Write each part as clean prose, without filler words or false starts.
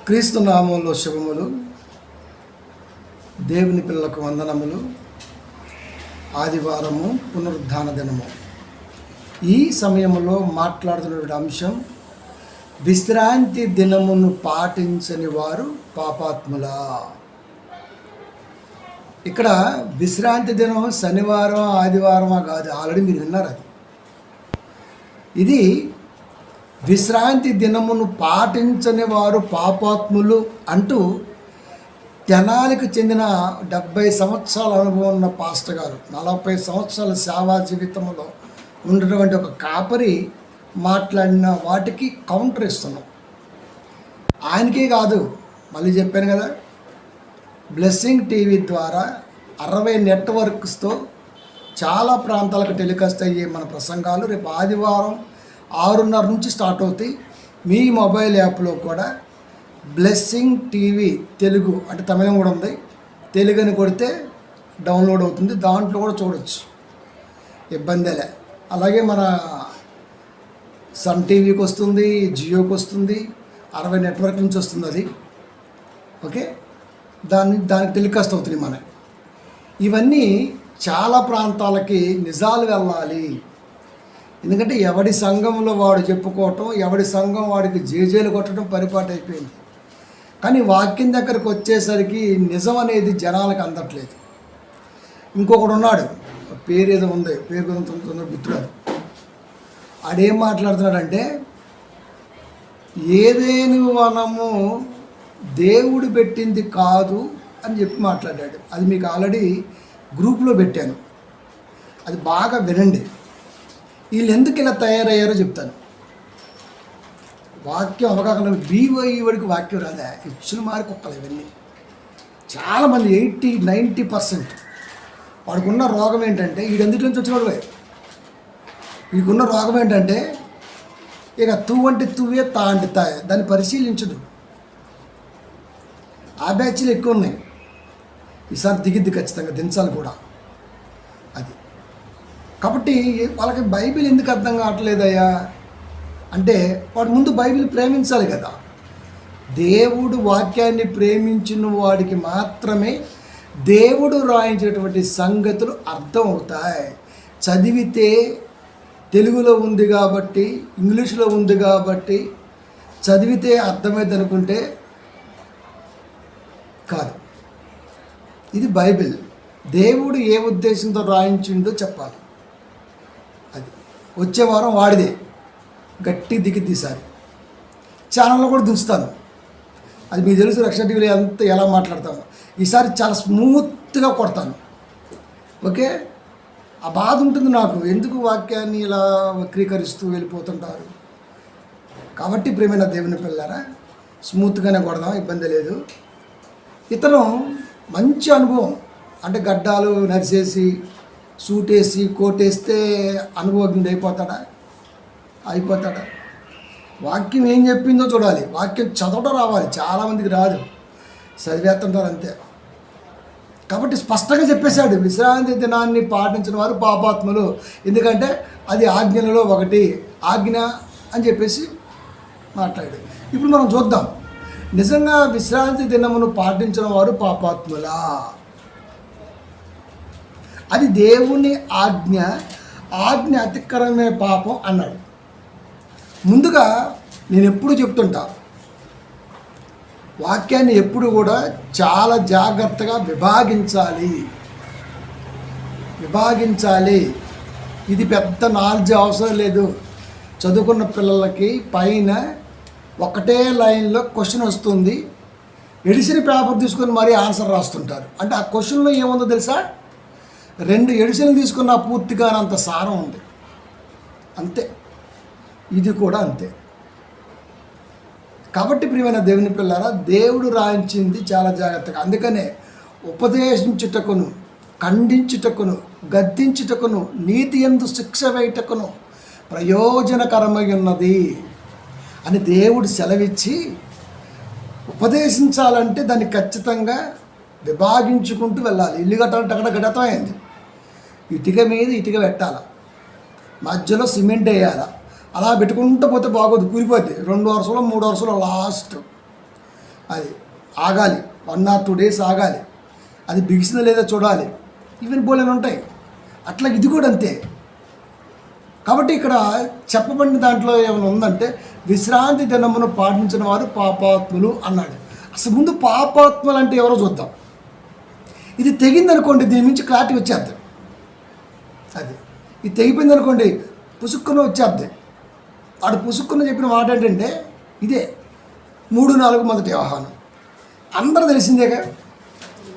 క్రీస్తు నామంలో శుభములు. దేవుని పిల్లలకు వందనములు. ఆదివారము పునరుద్ధాన దినము. ఈ సమయంలో మాట్లాడుతున్న అంశం, విశ్రాంతి దినమును పాటించని వారు పాపాత్ములా. ఇక్కడ విశ్రాంతి దినం శనివారం ఆదివారమా కాదు, ఆల్రెడీ మీరు విన్నారు. ఇది విశ్రాంతి దినమును పాటించని వారు పాపాత్ములు అంటూ తెనాలికి చెందిన 70 సంవత్సరాల అనుభవం ఉన్న పాస్టర్ గారు, 40 సంవత్సరాల సేవా జీవితంలో ఉన్నటువంటి ఒక కాపరి మాట్లాడిన వాటికి కౌంటర్ ఇస్తున్నాం. ఆయనకే కాదు, మళ్ళీ చెప్పాను కదా, బ్లెస్సింగ్ టీవీ ద్వారా 60 నెట్వర్క్స్తో చాలా ప్రాంతాలకు టెలికాస్ట్ అయ్యే మన ప్రసంగాలు రేపు ఆదివారం 6:30 నుంచి స్టార్ట్ అవుతాయి. మీ మొబైల్ యాప్లో కూడా బ్లెస్సింగ్ టీవీ తెలుగు, అంటే తమిళం కూడా ఉంది, తెలుగు అని కొడితే డౌన్లోడ్ అవుతుంది, దాంట్లో కూడా చూడవచ్చు, ఇబ్బందిలే. అలాగే మన సన్ టీవీకి వస్తుంది, జియోకి వస్తుంది, 60 నెట్వర్క్ నుంచి వస్తుంది అది. ఓకే, దానికి టెలికాస్ట్ అవుతుంది మన. ఇవన్నీ చాలా ప్రాంతాలకి నిజాలు వెళ్ళాలి. ఎందుకంటే ఎవడి సంఘంలో వాడు చెప్పుకోవటం, ఎవడి సంఘం వాడికి జేజేలు కొట్టడం పరిపాటు అయిపోయింది. కానీ వాక్యం దగ్గరకు వచ్చేసరికి నిజం అనేది జనాలకు అందట్లేదు. ఇంకొకడు ఉన్నాడు, పేరు ఏదో ఉంది, పేరు గుర్తు గుర్తురాదు. ఆడేం మాట్లాడుతున్నాడంటే, ఏదేను వనము దేవుడు పెట్టింది కాదు అని చెప్పి మాట్లాడాడు. అది మీకు ఆల్రెడీ గ్రూప్లో పెట్టాను, అది బాగా వినండి. వీళ్ళు ఎందుకు ఇలా తయారయ్యారో చెప్తాను. వాక్యం అవగాహన బీవైవాడికి వాక్యం రాదా, ఇచ్చిన మారి కుక్కలు ఇవన్నీ. చాలామంది 80-90% వాడికున్న రోగం ఏంటంటే, వీడెందుకు నుంచి వచ్చినవాడు, వీడికున్న రోగం ఏంటంటే ఇక తూ అంటే తువ్వే, తా అంటే తా, దాన్ని పరిశీలించదు. ఆ బ్యాచ్లు ఎక్కువ ఉన్నాయి. ఈసారి దిగిద్ది, ఖచ్చితంగా దించాలి కూడా అది. కాబట్టి వాళ్ళకి బైబిల్ ఎందుకు అర్థం కావట్లేదయ్యా అంటే, వాడు ముందు బైబిల్ ప్రేమించాలి కదా. దేవుడు వాక్యాన్ని ప్రేమించిన వాడికి మాత్రమే దేవుడు రాయించేటువంటి సంగతులు అర్థం అవుతాయి. చదివితే తెలుగులో ఉంది కాబట్టి, ఇంగ్లీష్లో ఉంది కాబట్టి చదివితే అర్థమైంది అనుకుంటే కాదు. ఇది బైబిల్. దేవుడు ఏ ఉద్దేశంతో రాయించిండో చెప్పాలి. అది వచ్చే వారం వాడిదే గట్టి దిగిద్దీసారి ఛానల్లో కూడా దించుతాను. అది మీకు తెలుసు, రక్షణ టీవీలో ఎంత ఎలా మాట్లాడతాను. ఈసారి చాలా స్మూత్గా కొడతాను. ఓకే, ఆ బాధ ఉంటుంది నాకు, ఎందుకు వాక్యాన్ని ఇలా వక్రీకరిస్తూ వెళ్ళిపోతుంటారు. కాబట్టి ప్రియమైన దేవుని పిల్లారా, స్మూత్గానే కొడదాం, ఇబ్బంది లేదు. ఇతను మంచి అనుభవం, అంటే గడ్డాలు నరిసేసి సూట్ వేసి కోటేస్తే అనుభవజ్ఞుడు అయిపోతాడా? వాక్యం ఏం చెప్పిందో చూడాలి, వాక్యం చదవడం రావాలి. చాలామందికి రాదు, చదివేస్తుంటారు అంతే. కాబట్టి స్పష్టంగా చెప్పేశాడు, విశ్రాంతి దినాన్ని పాటించిన వారు పాపాత్ములు. ఎందుకంటే అది ఆజ్ఞలలో ఒకటి, ఆజ్ఞ అని చెప్పేసి మాట్లాడాడు. ఇప్పుడు మనం చూద్దాం, నిజంగా విశ్రాంతి దినమును పాటించిన వారు పాపాత్ములా? అది దేవుని ఆజ్ఞ అతిక్రమే పాపం అన్నాడు. ముందుగా నేను ఎప్పుడు చెప్తుంటా, వాక్యాన్ని ఎప్పుడు కూడా చాలా జాగ్రత్తగా విభాగించాలి. ఇది పెద్ద నాలెడ్జ్ అవసరం లేదు. చదువుకున్న పిల్లలకి పైన ఒకటే లైన్లో క్వశ్చన్ వస్తుంది, ఎడిషన్ పేపర్ తీసుకొని మరీ ఆన్సర్ రాస్తుంటారు. అంటే ఆ క్వశ్చన్లో ఏముందో తెలుసా, 2 ఎడిషన్లు తీసుకున్న పూర్తిగా అంత సారం ఉంది, అంతే. ఇది కూడా అంతే. కాబట్టి ప్రియమైన దేవుని పిల్లారా, దేవుడు రాయించింది చాలా జాగ్రత్తగా. అందుకనే ఉపదేశించుటకును, ఖండించుటకును, గద్దించుటకును, నీతి యందు శిక్ష వేయుటకును ప్రయోజనకరమై ఉన్నది అని దేవుడు సెలవిచ్చి, ఉపదేశించాలంటే దాన్ని ఖచ్చితంగా విభాగించుకుంటూ వెళ్ళాలి. ఇల్లు కట్టాలంటే అక్కడ గడతమైంది, ఇటుక మీద ఇటుక పెట్టాలి, మధ్యలో సిమెంట్ వేయాలి. అలా పెట్టుకుంటూ పోతే బాగోదు, కూలిపోద్ది. 2 వరుసలు 3 వరుసలు లాస్ట్. అది ఆగాలి, 1 or 2 days ఆగాలి, అది బిగిసిందో లేదో చూడాలి, ఈవెన్ బోలేని ఉంటాయి. అట్లా ఇది కూడా అంతే. కాబట్టి ఇక్కడ చెప్పబడిన దాంట్లో ఏమైనా ఉందంటే విశ్రాంతి దినమును పాటించిన వారు పాపాత్ములు అన్నాడు. అసలు ముందు పాపాత్ములు అంటే ఎవరో చూద్దాం. ఇది తెగిందనుకోండి, దీని నుంచి క్లారిటీ వచ్చేద్ది. అది ఇది తెగిపోయింది అనుకోండి, పుసుక్కున వచ్చేద్ది. వాడు పుసుక్కున చెప్పిన మాట ఏంటంటే ఇదే 3-4 మొదటి వ్యవహారం. అందరూ తెలిసిందేగా,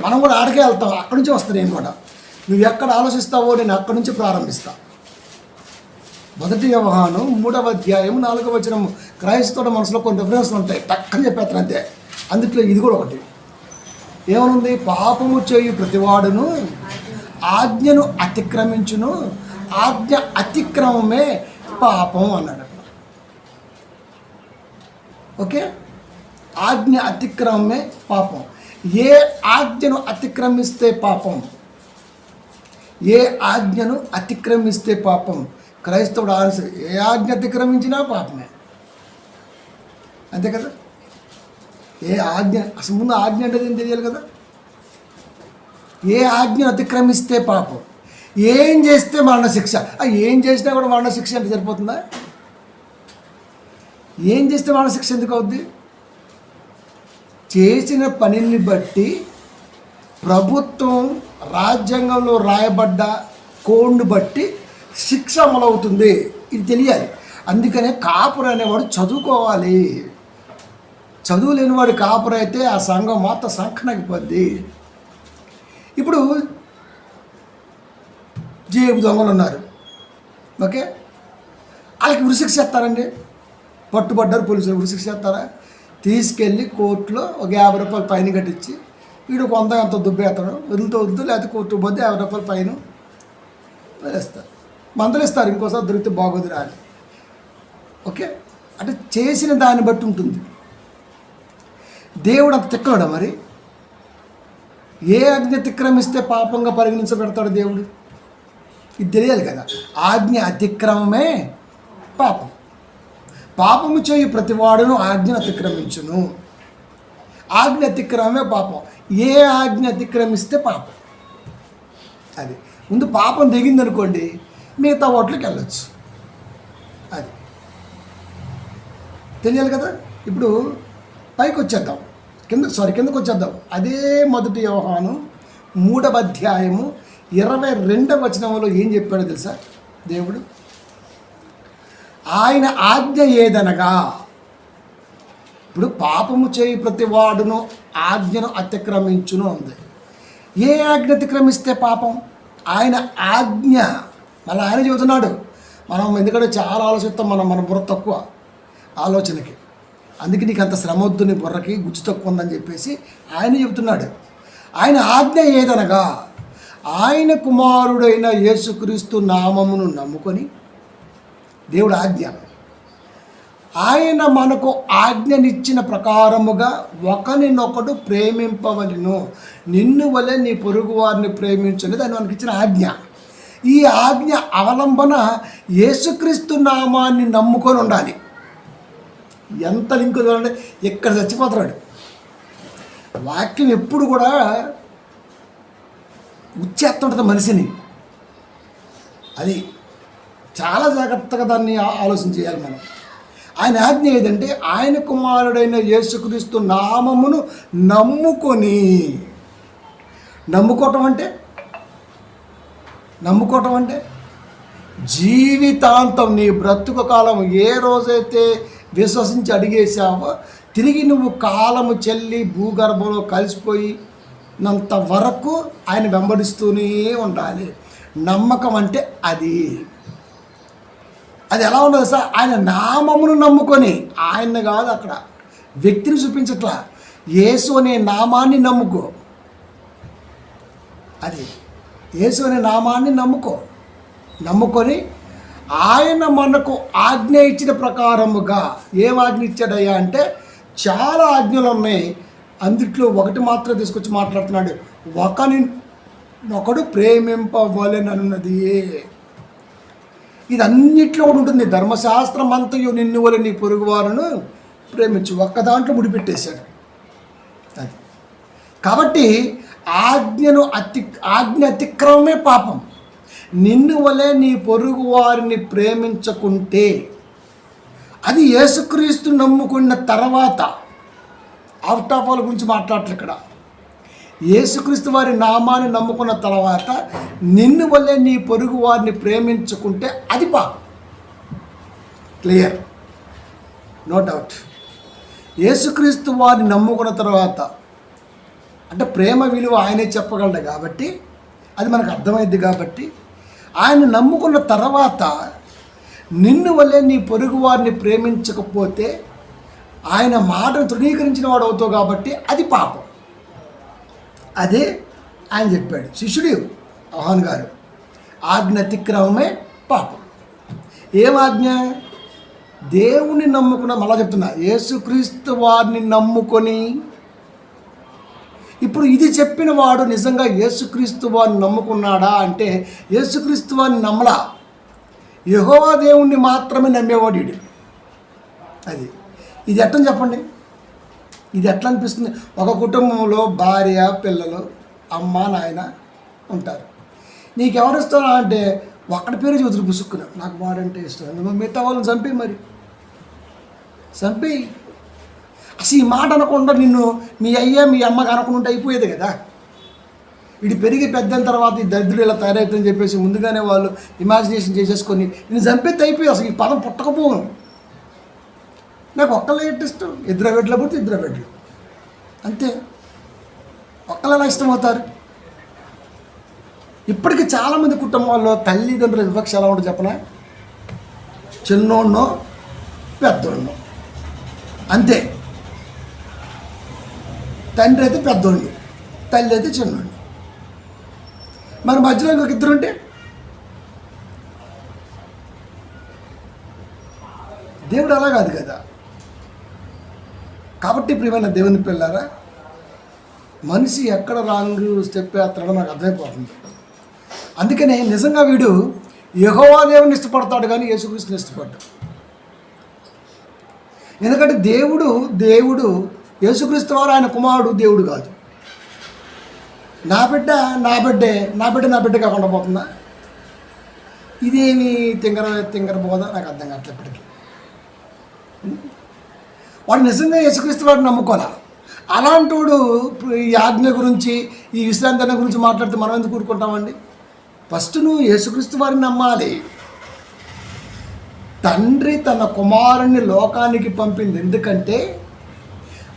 మనం కూడా ఆడకే వెళ్తాం, అక్కడి నుంచి వస్తాను నేను కూడా. నువ్వు ఎక్కడ ఆలోచిస్తావో నేను అక్కడి నుంచి ప్రారంభిస్తా. మొదటి వ్యవహారం 3వ అధ్యాయం 4వ వచనం. క్రైస్తవుల మనసులో కొన్ని రిఫరెన్స్లు ఉంటాయి, టక్కని చెప్పేస్తాను అంతే. అందుట్లో ఇది కూడా ఒకటి. ఏమనుంది? పాపము చేయు ప్రతివాడును ఆజ్ఞను అతిక్రమించును, ఆజ్ఞ అతిక్రమమే పాపం అన్నాడు. ఓకే, ఆజ్ఞ అతిక్రమమే పాపం. ఏ ఆజ్ఞను అతిక్రమిస్తే పాపం? ఏ ఆజ్ఞను అతిక్రమిస్తే పాపం? క్రైస్తవుడు ఆన్సర్, ఏ ఆజ్ఞ అతిక్రమించినా పాపమే. అంతే కదా. ఏ ఆజ్ఞ, అసలు ముందు ఆజ్ఞ అంటే ఏం తెలియాలి కదా. ఏ ఆజ్ఞను అతిక్రమిస్తే పాపం, ఏం చేస్తే మరణశిక్ష. ఏం చేసినా కూడా మరణశిక్ష అంటే సరిపోతుందా? ఏం చేస్తే మరణశిక్ష ఎందుకు అవుద్ది? చేసిన పనిని బట్టి ప్రభుత్వం రాజ్యాంగంలో రాయబడ్డ కోడ్ను బట్టి శిక్ష అమలవుతుంది. ఇది తెలియాలి. అందుకనే కాపురు అనేవాడు చదువుకోవాలి. చదువు లేనివాడు కాపురు అయితే ఆ సంఘం మొత్తం సంకనగిపోద్ది. ఇప్పుడు జేబు దొంగలు ఉన్నారు, ఓకే, వాళ్ళకి ఉరిశిక్ష చేస్తారండి. పట్టుబడ్డారు పోలీసులు, ఉరిశిక్ష చేస్తారా? తీసుకెళ్ళి కోర్టులో ఒక 50 రూపాయలు ఫైన్ కట్టించి వీడు కొంత ఎంత దుబ్బేస్తాడు, వదులుతూ లేకపోతే కోర్టు పోతే 50 రూపాయలు ఫైన్ వేస్తారు, మందలిస్తారు, ఇంకోసారి దొరికితే బాగోదురా అని. ఓకే, అంటే చేసిన దాన్ని బట్టి ఉంటుంది. దేవుడు అంత తిక్కడా మరి? ఏ ఆజ్ఞ అతిక్రమిస్తే పాపంగా పరిగణించబెడతాడు దేవుడు? ఇది తెలియాలి కదా. ఆజ్ఞ అతిక్రమమే పాపం. పాపము చేయు ప్రతివాడును ఆజ్ఞను అతిక్రమించును. ఆజ్ఞ అతిక్రమమే పాపం. ఏ ఆజ్ఞ అతిక్రమిస్తే పాపం? అది ముందు పాపం దిగిందనుకోండి, మిగతా ఓట్లకి వెళ్ళచ్చు. అది తెలియాలి కదా. ఇప్పుడు పైకి వచ్చేద్దాం, కిందకు వచ్చేద్దాం. అదే మొదటి యోహాను 3వ అధ్యాయము 22వ వచనంలో ఏం చెప్పాడో తెలుసా దేవుడు? ఆయన ఆజ్ఞ ఏదనగా, ఇప్పుడు పాపము చేయి ప్రతివాడును ఆజ్ఞను అతిక్రమించును ఉంది. ఏ ఆజ్ఞ అతిక్రమిస్తే పాపం? ఆయన ఆజ్ఞ. మళ్ళీ ఆయన చెబుతున్నాడు. మనం ఎందుకంటే చాలా ఆలోచిస్తాం, మన బుర్ర తక్కువ ఆలోచనకి, అందుకే నీకు అంత శ్రమ వద్దు, నీ బుర్రకి గుజ్జు తక్కువ ఉందని చెప్పేసి ఆయన చెబుతున్నాడు. ఆయన ఆజ్ఞ ఏదనగా, ఆయన కుమారుడైన యేసుక్రీస్తు నామమును నమ్ముకొని, దేవుడు ఆజ్ఞ, ఆయన మనకు ఆజ్ఞనిచ్చిన ప్రకారముగా ఒకరినొకడు ప్రేమింపవలెను, నిన్ను వలె నీ పొరుగు వారిని ప్రేమించలేదు అని మనకి ఇచ్చిన ఆజ్ఞ. ఈ ఆజ్ఞ అవలంబన యేసుక్రీస్తు నామాన్ని నమ్ముకొని ఉండాలి. ఎంత లింకు చూడండి, ఎక్కడ చచ్చిపోతున్నాడు. వాక్యం ఎప్పుడు కూడా ఉచ్చేస్తుంటుంది మనిషిని. అది చాలా జాగ్రత్తగా దాన్ని ఆలోచన చేయాలి మనం. ఆయన ఆజ్ఞ ఏదంటే, ఆయన కుమారుడైన యేసుక్రీస్తు నామమును నమ్ముకొని. నమ్ముకోవటం అంటే జీవితాంతం నీ బ్రతుకు కాలం ఏ రోజైతే విశ్వసించి అడిగేశావో, తిరిగి నువ్వు కాలము చెల్లి భూగర్భంలో కలిసిపోయినంత వరకు ఆయన వెంబడిస్తూనే ఉండాలి. నమ్మకం అంటే అది ఎలా ఉండదు సార్? ఆయన నామమును నమ్ముకొని, ఆయన కాదు, అక్కడ వ్యక్తిని చూపించట్లా, యేసు అనే నామాన్ని నమ్ముకో. అది యేసు అనే నామాన్ని నమ్ముకొని ఆయన మనకు ఆజ్ఞ ఇచ్చిన ప్రకారముగా. ఏం ఆజ్ఞ ఇచ్చాడయ్యా అంటే, చాలా ఆజ్ఞలు ఉన్నాయి, అందుట్లో ఒకటి మాత్రం తీసుకొచ్చి మాట్లాడుతున్నాడు. ఒకడు ప్రేమింపవలెనన్నది. ఇది అన్నిట్లో కూడా ఉంటుంది. ధర్మశాస్త్రం అంతయు నిన్ను వలె నీ పొరుగువారును ప్రేమించు, ఒక్క దాంట్లో ముడిపెట్టేశాడు. కాబట్టి ఆజ్ఞ అతిక్రమమే పాపం. నిన్ను వలె నీ పొరుగు వారిని ప్రేమించకుంటే, అది యేసుక్రీస్తు నమ్ముకున్న తర్వాత, అవుట్ ఆఫ్ వాళ్ళ గురించి మాట్లాడట్లేదు ఇక్కడ, యేసుక్రీస్తు వారి నామాన్ని నమ్ముకున్న తర్వాత నిన్ను వల్లే నీ పొరుగు వారిని ప్రేమించుకుంటే అది పాపం. Clear, no doubt. యేసుక్రీస్తు వారిని నమ్ముకున్న తర్వాత అంటే ప్రేమ విలువ ఆయనే చెప్పగలడు కాబట్టి, అది మనకు అర్థమైంది కాబట్టి, ఆయన నమ్ముకున్న తర్వాత నిన్ను వల్లే నీ పొరుగు వారిని ప్రేమించకపోతే ఆయన మాటను తృణీకరించిన వాడు అవుతావు కాబట్టి అది పాపం. అదే ఆయన చెప్పాడు శిష్యుడు యోహాను గారు, ఆజ్ఞ అతిక్రమమే పాపం. ఏం ఆజ్ఞ? దేవుని నమ్ముకున్న, మళ్ళా చెప్తున్నా, యేసుక్రీస్తు వారిని నమ్ముకొని. ఇప్పుడు ఇది చెప్పిన వాడు నిజంగా యేసుక్రీస్తు వారిని నమ్ముకున్నాడా అంటే, యేసుక్రీస్తు వారిని నమ్మలా, యెహోవా దేవుణ్ణి మాత్రమే నమ్మేవాడు వీడు. ఇది ఎట్లని చెప్పండి, ఇది ఎట్లా అనిపిస్తుంది? ఒక కుటుంబంలో భార్య, పిల్లలు, అమ్మ, నాయన ఉంటారు. నీకెవరు ఇస్తారా అంటే ఒక్కడి పేరు చూతురు పుసుక్కున, నాకు వాడంటే ఇష్టం, మిగతా వాళ్ళని చంపి, మరి చంపి. అసలు ఈ మాట అనకుండా నిన్ను మీ అయ్య మీ అమ్మకి అనుకుంటే అయిపోయేది కదా. వీడు పెరిగి పెద్దయిన తర్వాత ఈ దరిద్రులు ఇలా తయారవుతుందని చెప్పేసి ముందుగానే వాళ్ళు ఇమాజినేషన్ చేసేసుకొని నేను చంపేది అయిపోయి అసలు ఈ పదం పుట్టకపోను. నాకు ఒక్కళ్ళే ఇష్టం, ఇద్దరు బిడ్డలు పుడితే ఇద్దరు బిడ్డలు అంతే. ఒక్కళ్ళు ఎలా ఇష్టమవుతారు? ఇప్పటికీ చాలామంది కుటుంబాల్లో తల్లిదండ్రుల వివక్ష ఎలా ఉంటుంది చెప్పనా? చిన్నోన్నో పెద్దోన్నో అంతే. తండ్రి అయితే పెద్దోళ్ళు, తల్లి అయితే చిన్నోళ్ళు. మరి మధ్యలో ఇంకొక ఇద్దరు ఉంటే దేవుడు అలా కాదు కదా. కాబట్టి ప్రియమైన దేవుని పిల్లారా, మనిషి ఎక్కడ రాంగ్ స్టెప్ వేస్తాడో నాకు అర్థమైపోతుంది. అందుకనే నిజంగా వీడు యెహోవా దేవుని ఇష్టపడతాడు కానీ యేసుక్రీస్తుని ఇష్టపడ్డాడు. ఎందుకంటే దేవుడు యేసుక్రీస్తు వారు ఆయన కుమారుడు, దేవుడు కాదు. నా బిడ్డ కాకుండా పోతుందా? ఇదేమి తింగర బోధ, నాకు అర్థం కావట్లేదు ఇప్పటికీ. వాడు నిజంగా యేసుక్రీస్తు వాడిని నమ్ముకోవాలి. అలాంటి వాడు ఈ ఆజ్ఞ గురించి, ఈ విశ్రాంతి గురించి మాట్లాడితే మనం ఎందుకు కూరుకుంటామండి? ఫస్ట్ నువ్వు యేసుక్రీస్తు వారిని నమ్మాలి. తండ్రి తన కుమారుని లోకానికి పంపింది ఎందుకంటే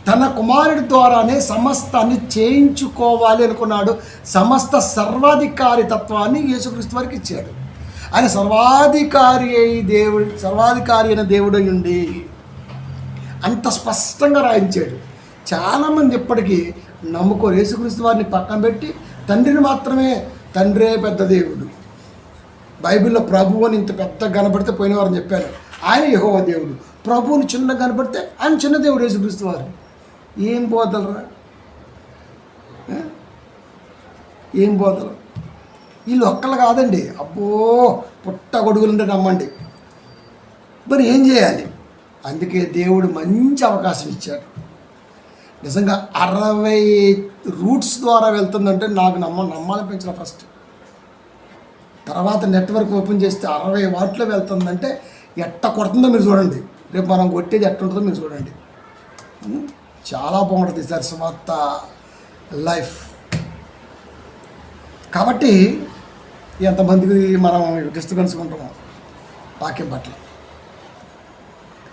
తన కుమారుడి ద్వారానే సమస్తాన్ని చేయించుకోవాలి అనుకున్నాడు. సమస్త సర్వాధికారి తత్వాన్ని యేసుక్రీస్తు వారికి ఇచ్చాడు. ఆయన సర్వాధికారి అయిన దేవుడు ఉండి అంత స్పష్టంగా రాయించాడు. చాలామంది ఇప్పటికీ నమ్ముకోరు. యేసుక్రీస్తు వారిని పక్కన పెట్టి తండ్రిని మాత్రమే, తండ్రే పెద్ద దేవుడు. బైబిల్లో ప్రభువు అని ఇంత పెద్ద కనబడితే పోయిన వారని చెప్పారు. ఆయన యెహోవా దేవుడు. ప్రభువుని చిన్న కనబడితే ఆయన చిన్న దేవుడు యేసుక్రీస్తు వారు. ఏం బోధలరా, ఏం బోధలు! వీళ్ళు ఒక్కళ్ళు కాదండి, అబ్బో పుట్ట గొడుగులుంటే నమ్మండి. మరి ఏం చేయాలి? అందుకే దేవుడు మంచి అవకాశం ఇచ్చాడు. నిజంగా 60 రూట్స్ ద్వారా వెళ్తుందంటే నాకు నమ్మాలనిపించిన ఫస్ట్. తర్వాత నెట్వర్క్ ఓపెన్ చేస్తే 60 వాటిలో వెళ్తుందంటే ఎట్ట కొడుతుందో మీరు చూడండి. రేపు మనం కొట్టేది ఎట్ట ఉంటుందో మీరు చూడండి. చాలా బాగుంటుంది సార్ సువార్త లైఫ్. కాబట్టి ఎంతమందికి మనం డిస్టర్బెన్స్ ఉంటాము వాక్యం పట్ల.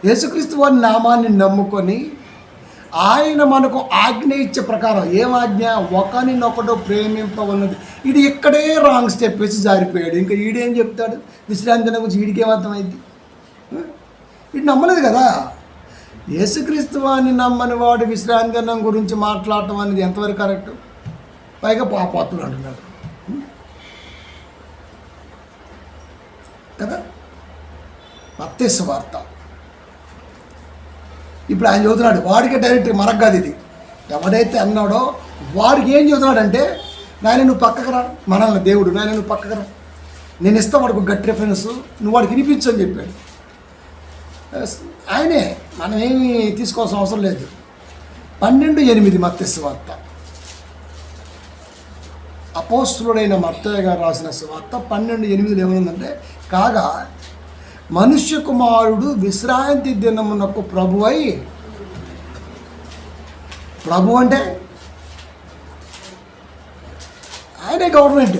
యేసుక్రీస్తు వారి నామాన్ని నమ్ముకొని ఆయన మనకు ఆజ్ఞ ఇచ్చే ప్రకారం, ఏం ఆజ్ఞ? ఒకరినొకడు ప్రేమింపవన్నది. ఇది ఇక్కడే రాంగ్ స్టెప్ వేసి జారిపోయాడు. ఇంకా ఈడేం చెప్తాడు విశ్రాంతి గురించి? వీడికేమర్థమైంది? వీడు నమ్మలేదు కదా. యేసుక్రీస్తు వారిని నమ్మని వాడు విశ్రాంతి గురించి మాట్లాడటం అనేది ఎంతవరకు కరెక్ట్? పైగా పాపాత్ములు అంటున్నాడు కదా. మత్తయి సువార్త ఇప్పుడు ఆయన చదువుతున్నాడు. వాడికే డైరెక్ట్ మనకు కాదు ఇది. ఎవడైతే అన్నాడో వాడికి ఏం చదువుతున్నాడంటే, నాయన నువ్వు పక్కకు రా, మనల్ని దేవుడు, నాయన నువ్వు పక్కకు రా, నేను ఇస్తా వాడికి గట్టి రిఫరెన్స్, నువ్వు వాడికి వినిపించు అని చెప్పాడు. ఆయనే, మనం ఏమీ తీసుకోవాల్సిన అవసరం లేదు. 12:8 మత్తయి సువార్త. అపోస్తులుడైన మత్తయి గారు రాసిన సువార్త 12:8 ఏమనుందంటే, కాగా మనుష్య కుమారుడు విశ్రాంతి దినమునకు ప్రభువై, ప్రభు అంటే ఆయనే గవర్నమెంట్,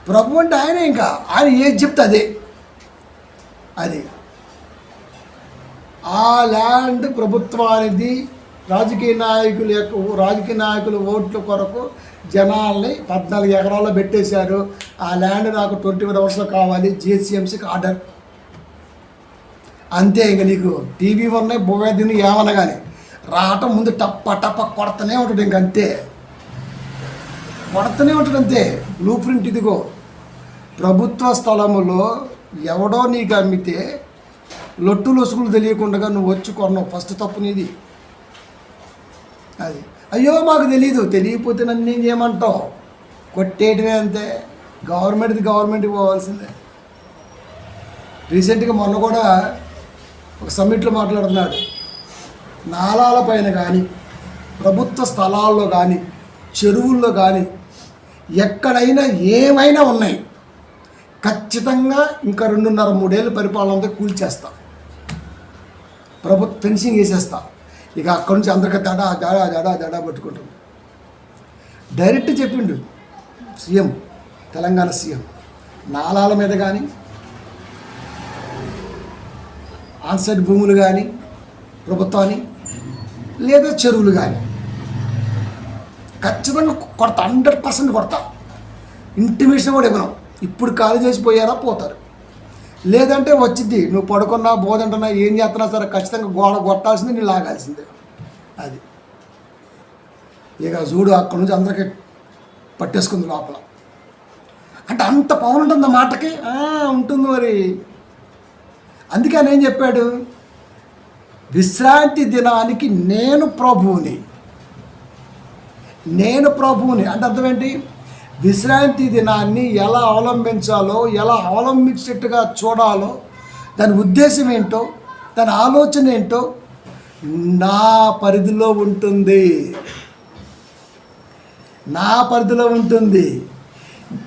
ప్రభు అంటే ఆయనే, ఇంకా ఆయన ఏది చెప్తే అదే. అది ఆ ల్యాండ్ ప్రభుత్వానికి రాజకీయ నాయకుల ఓట్ల కొరకు జనాల్ని 14 ఎకరాల్లో పెట్టేశారు. ఆ ల్యాండ్ నాకు 21 అవర్స్లో కావాలి, జిహెచ్ఎంసీకి ఆర్డర్. అంతే. ఇంక నీకు టీవీ ఉన్నాయి, బోవేదిని ఏమన్నా కానీ రావటం ముందు టప్ప టప్ప కొడతనే ఉంటుంది. ఇంక అంతే, కొడతనే ఉంటుంది అంతే. బ్లూ ప్రింట్ ఇదిగో. ప్రభుత్వ స్థలములో ఎవడో నీకు అమ్మితే లొట్టు లొసుగులు తెలియకుండా నువ్వు వచ్చి కొన్నావు, ఫస్ట్ తప్పు నీది. అది అయ్యో మాకు తెలీదు, తెలియకపోతే నన్ను ఏం చేయమంటావు, కొట్టేయటమే అంతే. గవర్నమెంట్కి పోవాల్సిందే. రీసెంట్గా మొన్న కూడా ఒక సమ్మిట్లో మాట్లాడుతున్నాడు, నాలాల పైన కానీ ప్రభుత్వ స్థలాల్లో కానీ చెరువుల్లో కానీ ఎక్కడైనా ఏమైనా ఉన్నాయి, ఖచ్చితంగా ఇంకా 2.5-3 ఏళ్ళు పరిపాలనతో కూల్చేస్తా, ప్రభుత్వ ఫెన్సింగ్ వేసేస్తా. ఇక అక్కడి నుంచి అందరికీ దడా పట్టుకుంటుంది. డైరెక్ట్ చెప్పిండు సీఎం, తెలంగాణ సీఎం. నాలాల మీద కానీ ఆన్సైడ్ భూములు కానీ ప్రభుత్వాన్ని లేదా చెరువులు కానీ ఖచ్చితంగా కొడతా, 100% కొడతా. ఇంటిమేషన్ కూడా ఇవ్వను. ఇప్పుడు ఖాళీ చేసిపోయారా పోతారు, లేదంటే వచ్చింది నువ్వు పడుకున్నా బోధంటున్నా ఏం చేస్తున్నా సరే ఖచ్చితంగా గోడ కొట్టాల్సింది, నేను లాగాల్సిందే. అది ఇక చూడు అక్కడి నుంచి అందరికీ పట్టేసుకుంది లోపల. అంటే అంత పవన్ ఉంటుంది ఆ మాటకి. ఉంటుంది మరి. అందుకే ఆయన ఏం చెప్పాడు, విశ్రాంతి దినానికి నేను ప్రభువుని అంటే అర్థం ఏంటి? విశ్రాంతి దినాన్ని ఎలా అవలంబించాలో, ఎలా అవలంబించేట్టుగా చూడాలో, దాని ఉద్దేశం ఏంటో, దాని ఆలోచన ఏంటో నా పరిధిలో ఉంటుంది.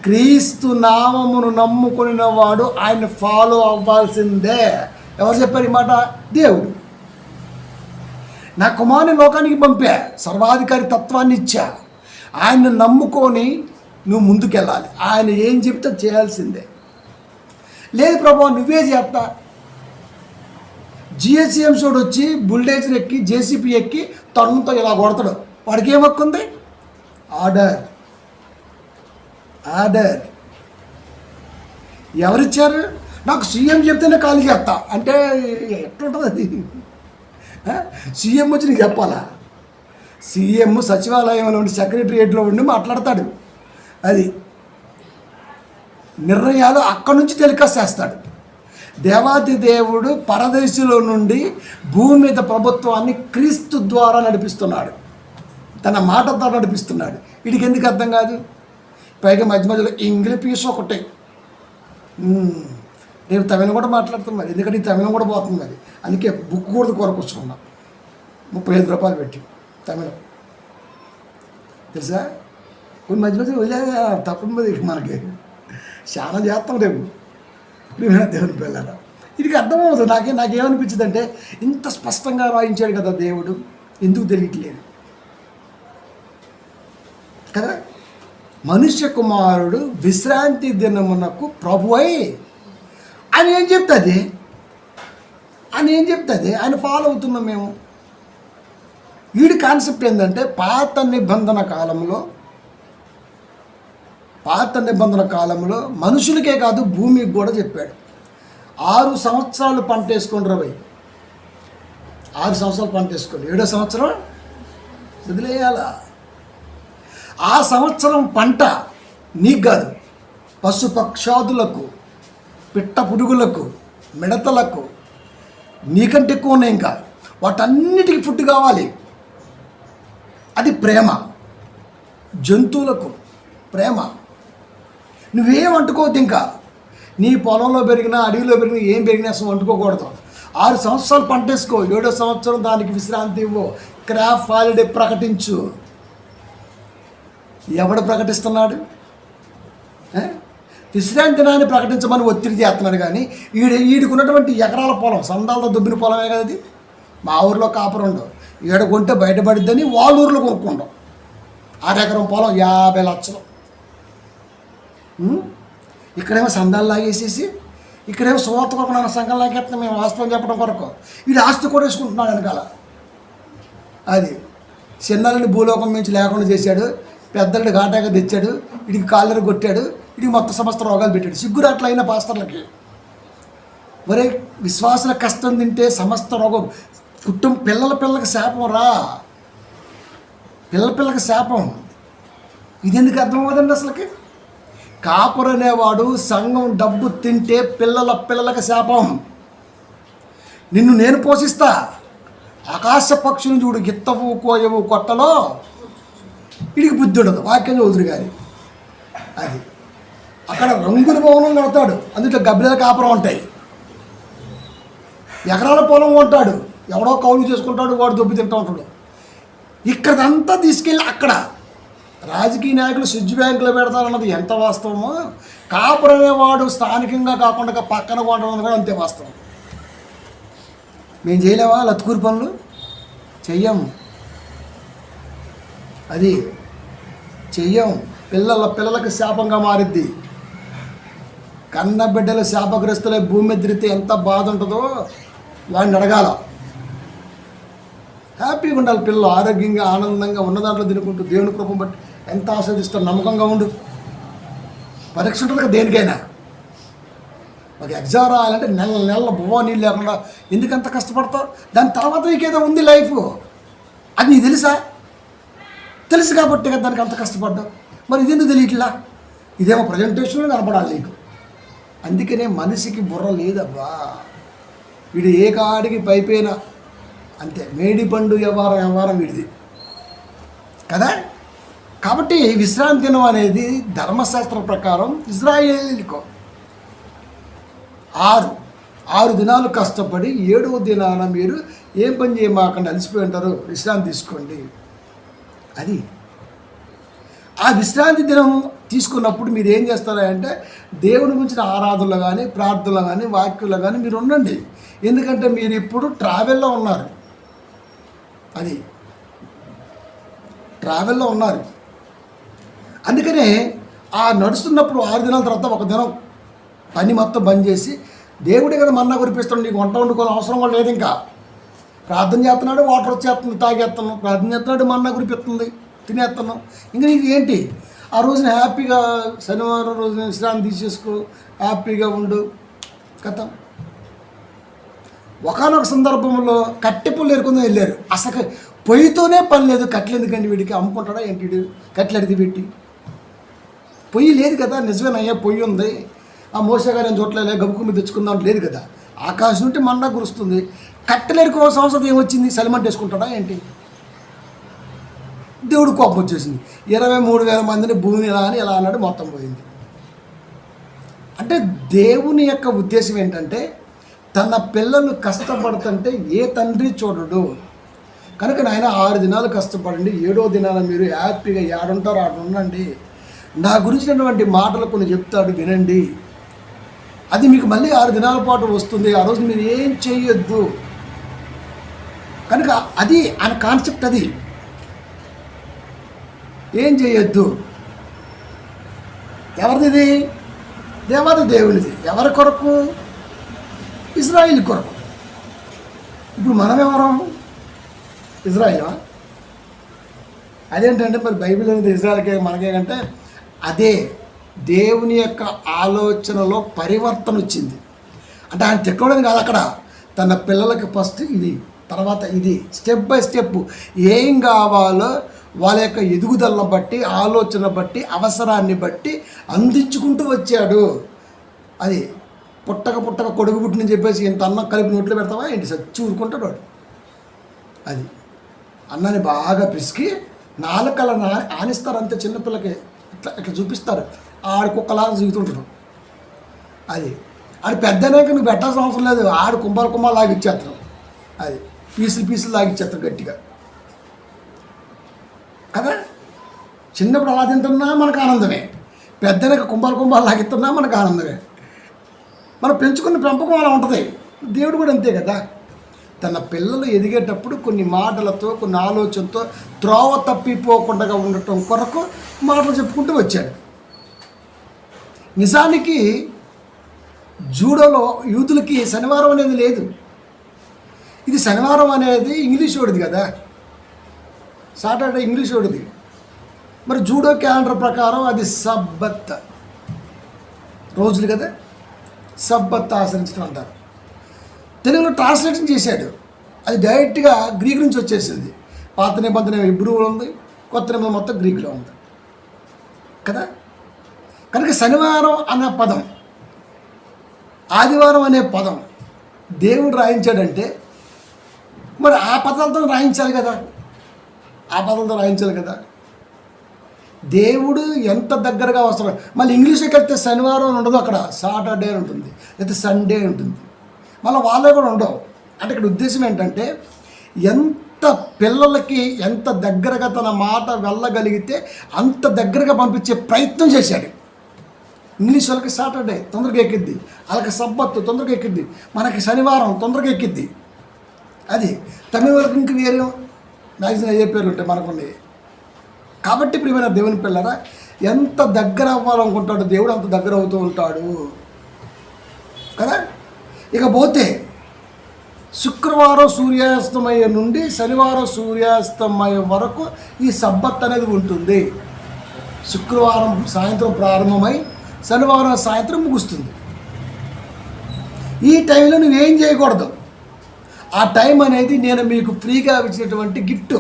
క్రీస్తు నామమును నమ్ముకున్న వాడు ఆయన ఫాలో అవ్వాల్సిందే. ఎవరు చెప్పారు ఈ మాట? దేవుడు. నా కుమారుని లోకానికి పంపా, సర్వాధికారి తత్వాన్ని ఇచ్చా, ఆయన్ని నమ్ముకొని నువ్వు ముందుకెళ్ళాలి. ఆయన ఏం చెప్తే చేయాల్సిందే. లేదు ప్రభు నువ్వే చేస్తా. జిహెచ్ఎంసోడు వచ్చి బుల్డేజర్ ఎక్కి జేసీపీ ఎక్కి తన్నుతో ఇలా కొడతాడు, వాడికి ఏం హక్కు ఉంది? ఆర్డర్. ఎవరిచ్చారు? నాకు సీఎం చెప్తేనే ఖాళీ చేస్తా అంటే ఎట్లుంటుంది అది? సీఎం వచ్చి నీకు చెప్పాలా? సీఎం సచివాలయంలో ఉండి సెక్రటరియేట్లో ఉండి మాట్లాడతాడు. అది నిర్ణయాలు అక్కడి నుంచి టెలికాస్ట్ చేస్తాడు. దేవాది దేవుడు పరదేశంలో నుండి భూమి మీద ప్రభుత్వాన్ని క్రీస్తు ద్వారా నడిపిస్తున్నాడు, తన మాట ద్వారా నడిపిస్తున్నాడు. వీడికి ఎందుకు అర్థం కాదు? పైగా మధ్యలో ఇంగ్లీష్ ఒకటే. రేపు తమిళం కూడా మాట్లాడుతాం మరి, ఎందుకంటే ఈ తమిళం కూడా పోతుంది మరి. అందుకే బుక్ కూడా కొనుక్కొచ్చుకున్నాం 35 రూపాయలు పెట్టి తమిళం. తెలుసా? కొన్ని మధ్య వదిలే తప్పదు మనకి. చాలా చేస్తాం రేపు దేవుని పిల్లలు. ఇది అర్థమవుతుంది. నాకేమనిపించింది అంటే, ఇంత స్పష్టంగా రాయించాడు కదా దేవుడు, ఎందుకు తెలియట్లేదు కదా? మనుష్య కుమారుడు విశ్రాంతి దినమునకు ప్రభువై అని ఏం చెప్తుంది? ఆయన ఫాలో అవుతున్నాం మేము. వీడి కాన్సెప్ట్ ఏంటంటే, పాత నిబంధన కాలంలో మనుషులకే కాదు భూమికి కూడా చెప్పాడు. 6 సంవత్సరాలు పంట వేసుకొని 6 సంవత్సరాలు పంట వేసుకొని 7వ సంవత్సరం వదిలేయాలా. ఆ సంవత్సరం పంట నీకు కాదు, పశుపక్షాదులకు, పిట్ట పురుగులకు, మిడతలకు, నీకంటే ఎక్కువ ఉన్నాయి. ఇంకా వాటన్నిటికీ ఫుడ్ కావాలి. అది ప్రేమ. జంతువులకు ప్రేమ. నువ్వేం వండుకోవద్దు. ఇంకా నీ పొలంలో పెరిగినా అడవిలో పెరిగినా ఏం పెరిగినా అసలు వండుకోకూడదు. 6 సంవత్సరాలు పంట వేసుకో, 7వ సంవత్సరం దానికి విశ్రాంతి ఇవ్వు, క్రాప్ హాలిడే ప్రకటించు. ఎవడు ప్రకటిస్తున్నాడు? విశ్రాంతి దినాన్ని ప్రకటించమని ఒత్తిడి చేస్తున్నాడు. కానీ వీడికున్నటువంటి ఎకరాల పొలం, సందాలతో దుబ్బిన పొలమే కదా అది. మా ఊరిలో కాపురం ఉండవు, ఈడ కొంటే బయటపడిద్దని వాళ్ళ ఊర్లో కొనుక్కుంటాం. 6 ఎకరం పొలం 50 లక్షలు. ఇక్కడేమో సందాలు లాగేసేసి, ఇక్కడేమో సువార్త కొరకు నన్ను సంఘం లాగేస్తున్నాం మేము వాస్తవం చెప్పడం కొరకు. వీడు ఆస్తి కూడా వేసుకుంటున్నాడు వెనకాల. అది చిన్నల్ని భూలోకం నుంచి లేకుండా చేశాడు, పెద్దల్ని ఘాటాగా తెచ్చాడు, వీడికి కాళ్ళని కొట్టాడు, వీడికి మొత్తం సమస్త రోగాలు పెట్టాడు. సిగ్గురు అట్లా అయిన పాస్టర్లకి. ఒరే, విశ్వాసుల కష్టం తింటే సమస్త రోగం. పిల్లలకి శాపం రా, పిల్లలకి శాపం. ఇది ఎందుకు అర్థం అవ్వదండి అసలుకి? కాపురు అనేవాడు సంఘం డబ్బు తింటే పిల్లలకి శాపం. నిన్ను నేను పోషిస్తా. ఆకాశ పక్షులను చూడు, గిత్తవు కోయవు కొట్టలో, వీడికి బుద్ధి ఉండదు. వాక్యం చదువుతురు కానీ అది అక్కడ రంగుల భవనం కడతాడు, అందులో గబ్బిల కాపురం ఉంటాయి. ఎకరాల పొలం కొంటాడు, ఎవడో కౌలు చేసుకుంటాడు, వాడు దొబ్బి తింటూ ఉంటాడు. ఇక్కడంతా తీసుకెళ్ళి అక్కడ రాజకీయ నాయకులు స్విచ్ బ్యాంకులో పెడతారన్నది ఎంత వాస్తవమో, కాపురం అనేవాడు స్థానికంగా కాకుండా పక్కన కొనడం కూడా అంతే వాస్తవం. మేము చేయలేవా లత్కూరు పనులు? చెయ్యము. అది చెయ్యం. పిల్లలకి శాపంగా మారిద్ది. కన్న బిడ్డలు శాపగ్రస్తులై భూమి మీద తిరిగితే ఎంత బాధ ఉంటుందో వాడిని అడగాల. హ్యాపీగా ఉండాలి పిల్లలు, ఆరోగ్యంగా ఆనందంగా ఉన్న దాంట్లో తినుకుంటూ దేవుని కృపను బట్టి ఎంత ఆస్వాదిస్తాడు. నమ్మకంగా ఉండు. పరీక్ష ఉంటుంది కదా దేనికైనా. ఒక ఎగ్జామ్ రాయాలంటే నెల బువ్వ నీళ్ళు లేకుండా ఎందుకంత కష్టపడతావు? దాని తర్వాత నీకేదో ఉంది లైఫ్, అది నీకు తెలుసు కాబట్టి కదా దానికి అంత కష్టపడ్డావు. మరి ఇదెందుకు తెలియట్లా? ఇదేమో ప్రజెంటేషన్లో కనపడాలి నీకు. అందుకనే మనిషికి బుర్ర లేదబ్బా. వీడు ఏ కాడికి పైపోయిన అంతే, మేడి పండు వ్యవహారం వీడిది కదా. కాబట్టి విశ్రాంతి దినం అనేది ధర్మశాస్త్ర ప్రకారం ఇజ్రాయేలీలకు 6 దినాలు కష్టపడి 7వ దినాన మీరు ఏం పని చేయమాకండి, అలసిపోయి ఉంటారు, విశ్రాంతి తీసుకోండి. అది ఆ విశ్రాంతి దినం తీసుకున్నప్పుడు మీరు ఏం చేస్తారంటే దేవుని గురించిన ఆరాధనలో కానీ ప్రార్థనలో కానీ వాక్యంలో కానీ మీరు ఉండండి. ఎందుకంటే మీరు ఇప్పుడు ట్రావెల్లో ఉన్నారు. అది ట్రావెల్లో ఉన్నారు. అందుకనే ఆ నడుస్తున్నప్పుడు 6 దినాల తర్వాత ఒక దినం పని మొత్తం బంద్ చేసి దేవుడే కదా మన్నా కురిపిస్తాడు, నీకు వంట వండుకోవాలని అవసరం కూడా లేదు. ఇంకా ప్రార్థన చేస్తున్నాడు, వాటర్ వచ్చేస్తుంది, తాగేస్తున్నాం. ప్రార్థన చేస్తున్నాడు, మన్నా కురిపిస్తుంది, తినేస్తున్నాం. ఇంకా నీకు ఏంటి? ఆ రోజున హ్యాపీగా శనివారం రోజున విశ్రాంతి తీసేసుకో, హ్యాపీగా ఉండు కథ. ఒకనొక సందర్భంలో కట్టెపుల్లు ఎరుకుందని వెళ్ళారు. అసలు పొయ్యితోనే పని లేదు, కట్టెలు ఎందుకండి వీడికి? అమ్ముకుంటాడా ఏంటి వీడు? కట్టెలు అడిగి పెట్టి పొయ్యి లేదు కదా. నిజమేనయ్యా పొయ్యి ఉంది, ఆ మోసగారు ఏం చోట్ల గబుకు మీద తెచ్చుకుందాం లేదు కదా. ఆకాశం నుండి మన్నా కురుస్తుంది. కట్టెలు ఎరుకోవాల్సిన అవసరం ఏమొచ్చింది? సలిమంట వేసుకుంటాడా ఏంటి? దేవుడు కోపం వచ్చేసింది. 23,000 మందిని భూమి ఎలా అన్నాడు, మొత్తం పోయింది. అంటే దేవుని యొక్క ఉద్దేశం ఏంటంటే తన పిల్లలు కష్టపడుతుంటే ఏ తండ్రి చూడడు. కనుక నాయన 6 దినాలు కష్టపడండి, 7వ దినాన మీరు హ్యాపీగా ఏడుంటారో ఆడ ఉండండి. నా గురించినటువంటి మాటలు కొన్ని చెప్తాడు, వినండి. అది మీకు మళ్ళీ 6 దినాల పాటు వస్తుంది. ఆ రోజు మీరు ఏం చేయొద్దు. కనుక అది ఆయన కాన్సెప్ట్. అది ఏం చేయొద్దు. ఎవరిది? దేవాది దేవునిది. ఎవరి కొరకు? ఇజ్రాయిల్ కొరకు. ఇప్పుడు మనం ఎవరం? ఇజ్రాయిలా? అదేంటంటే మరి బైబిల్ అనేది ఇజ్రాయిల్కే మనకే కంటే అదే దేవుని యొక్క ఆలోచనలో పరివర్తన వచ్చింది. అంటే ఆయన తిట్టడం కాదు, అక్కడ తన పిల్లలకి ఫస్ట్ ఇది, తర్వాత ఇది, స్టెప్ బై స్టెప్ ఏం కావాలో వాళ్ళ యొక్క ఎదుగుదలను బట్టి, ఆలోచన బట్టి, అవసరాన్ని బట్టి అందించుకుంటూ వచ్చాడు. అది పుట్టక కొడుకు పుట్టిని చెప్పేసి ఇంత అన్నం కలిపి నోట్లో పెడతావా ఏంటి? సచ్చి ఊరుకుంటాడు వాడు. అది అన్నాన్ని బాగా పిసికి నాలుకల ఆనిస్తారు అంతే. చిన్నపిల్లకి ఇట్లా చూపిస్తారు, ఆడు కుక్కలాగా చూగుతుంటాడు. అది ఆడు పెద్దనాక నువ్వు పెట్టాల్సిన అవసరం లేదు, ఆడు కుంభాలు లాగిచ్చేస్తాడు. అది పీసులు లాగిచ్చేస్తాడు గట్టిగా కదా. చిన్నప్పుడు అలా తింటున్నా మనకు ఆనందమే, పెద్దనక కుంభాలు కుంభాలు లాగిస్తున్నా మనకు ఆనందమే. మనం పెంచుకున్న పెంపకం అలా ఉంటుంది. దేవుడు కూడా అంతే కదా. తన పిల్లలు ఎదిగేటప్పుడు కొన్ని మాటలతో, కొన్ని ఆలోచనతో త్రోవ తప్పిపోకుండా ఉండటం కొరకు మాటలు చెప్పుకుంటూ వచ్చాడు. నిజానికి జూడోలో యూతులకి శనివారం అనేది లేదు. ఇది శనివారం అనేది ఇంగ్లీష్ వాడిది కదా, సాటర్డే ఇంగ్లీష్ వాడిది. మరి జూడో క్యాలెండర్ ప్రకారం అది సబ్బత్ రోజులు కదా, సబ్బత్ ఆచరించడం అంటారు. తెలుగులో ట్రాన్స్లేషన్ చేశాడు. అది డైరెక్ట్గా గ్రీక్ నుంచి వచ్చేసింది. పాత నిబంధన హిబ్రూలో ఉంది, కొత్త నిబంధన మొత్తం గ్రీకులో ఉంది కదా. కనుక శనివారం అనే పదం, ఆదివారం అనే పదం దేవుడు రాయించాడంటే మరి ఆ పదాలతో రాయించాలి కదా, ఆ పదాలతో రాయించాలి కదా. దేవుడు ఎంత దగ్గరగా వస్తాడు. మళ్ళీ ఇంగ్లీష్లోకి వెళ్తే శనివారం అని ఉండదు, అక్కడ సాటర్డే అని ఉంటుంది, లేకపోతే సండే ఉంటుంది. మళ్ళీ వాళ్ళే కూడా ఉండవు. అంటే ఇక్కడ ఉద్దేశం ఏంటంటే ఎంత పిల్లలకి ఎంత దగ్గరగా తన మాట వెళ్ళగలిగితే అంత దగ్గరగా పంపించే ప్రయత్నం చేశాడు. ఇంగ్లీష్ వాళ్ళకి సాటర్డే తొందరగా ఎక్కిద్ది, వాళ్ళకి సబ్బత్ తొందరగా ఎక్కిద్ది, మనకి శనివారం తొందరగా ఎక్కిద్ది. అది తమిళ వాళ్ళకి ఇంక వేరే మ్యాక్సిమం అయ్యే పేర్లు ఉంటాయి మనకుండి. కాబట్టి ప్రియమైన దేవుని పిల్లరా, ఎంత దగ్గర అవ్వాలనుకుంటాడు దేవుడు అంత దగ్గర అవుతూ ఉంటాడు కదా. ఇకపోతే శుక్రవారం సూర్యాస్తమయం నుండి శనివారం సూర్యాస్తమయం వరకు ఈ సబ్బత్ అనేది ఉంటుంది. శుక్రవారం సాయంత్రం ప్రారంభమై శనివారం సాయంత్రం ముగుస్తుంది. ఈ టైంలో నువ్వేం చేయకూడదు. ఆ టైం అనేది నేను మీకు ఫ్రీగా ఇచ్చినటువంటి గిఫ్ట్.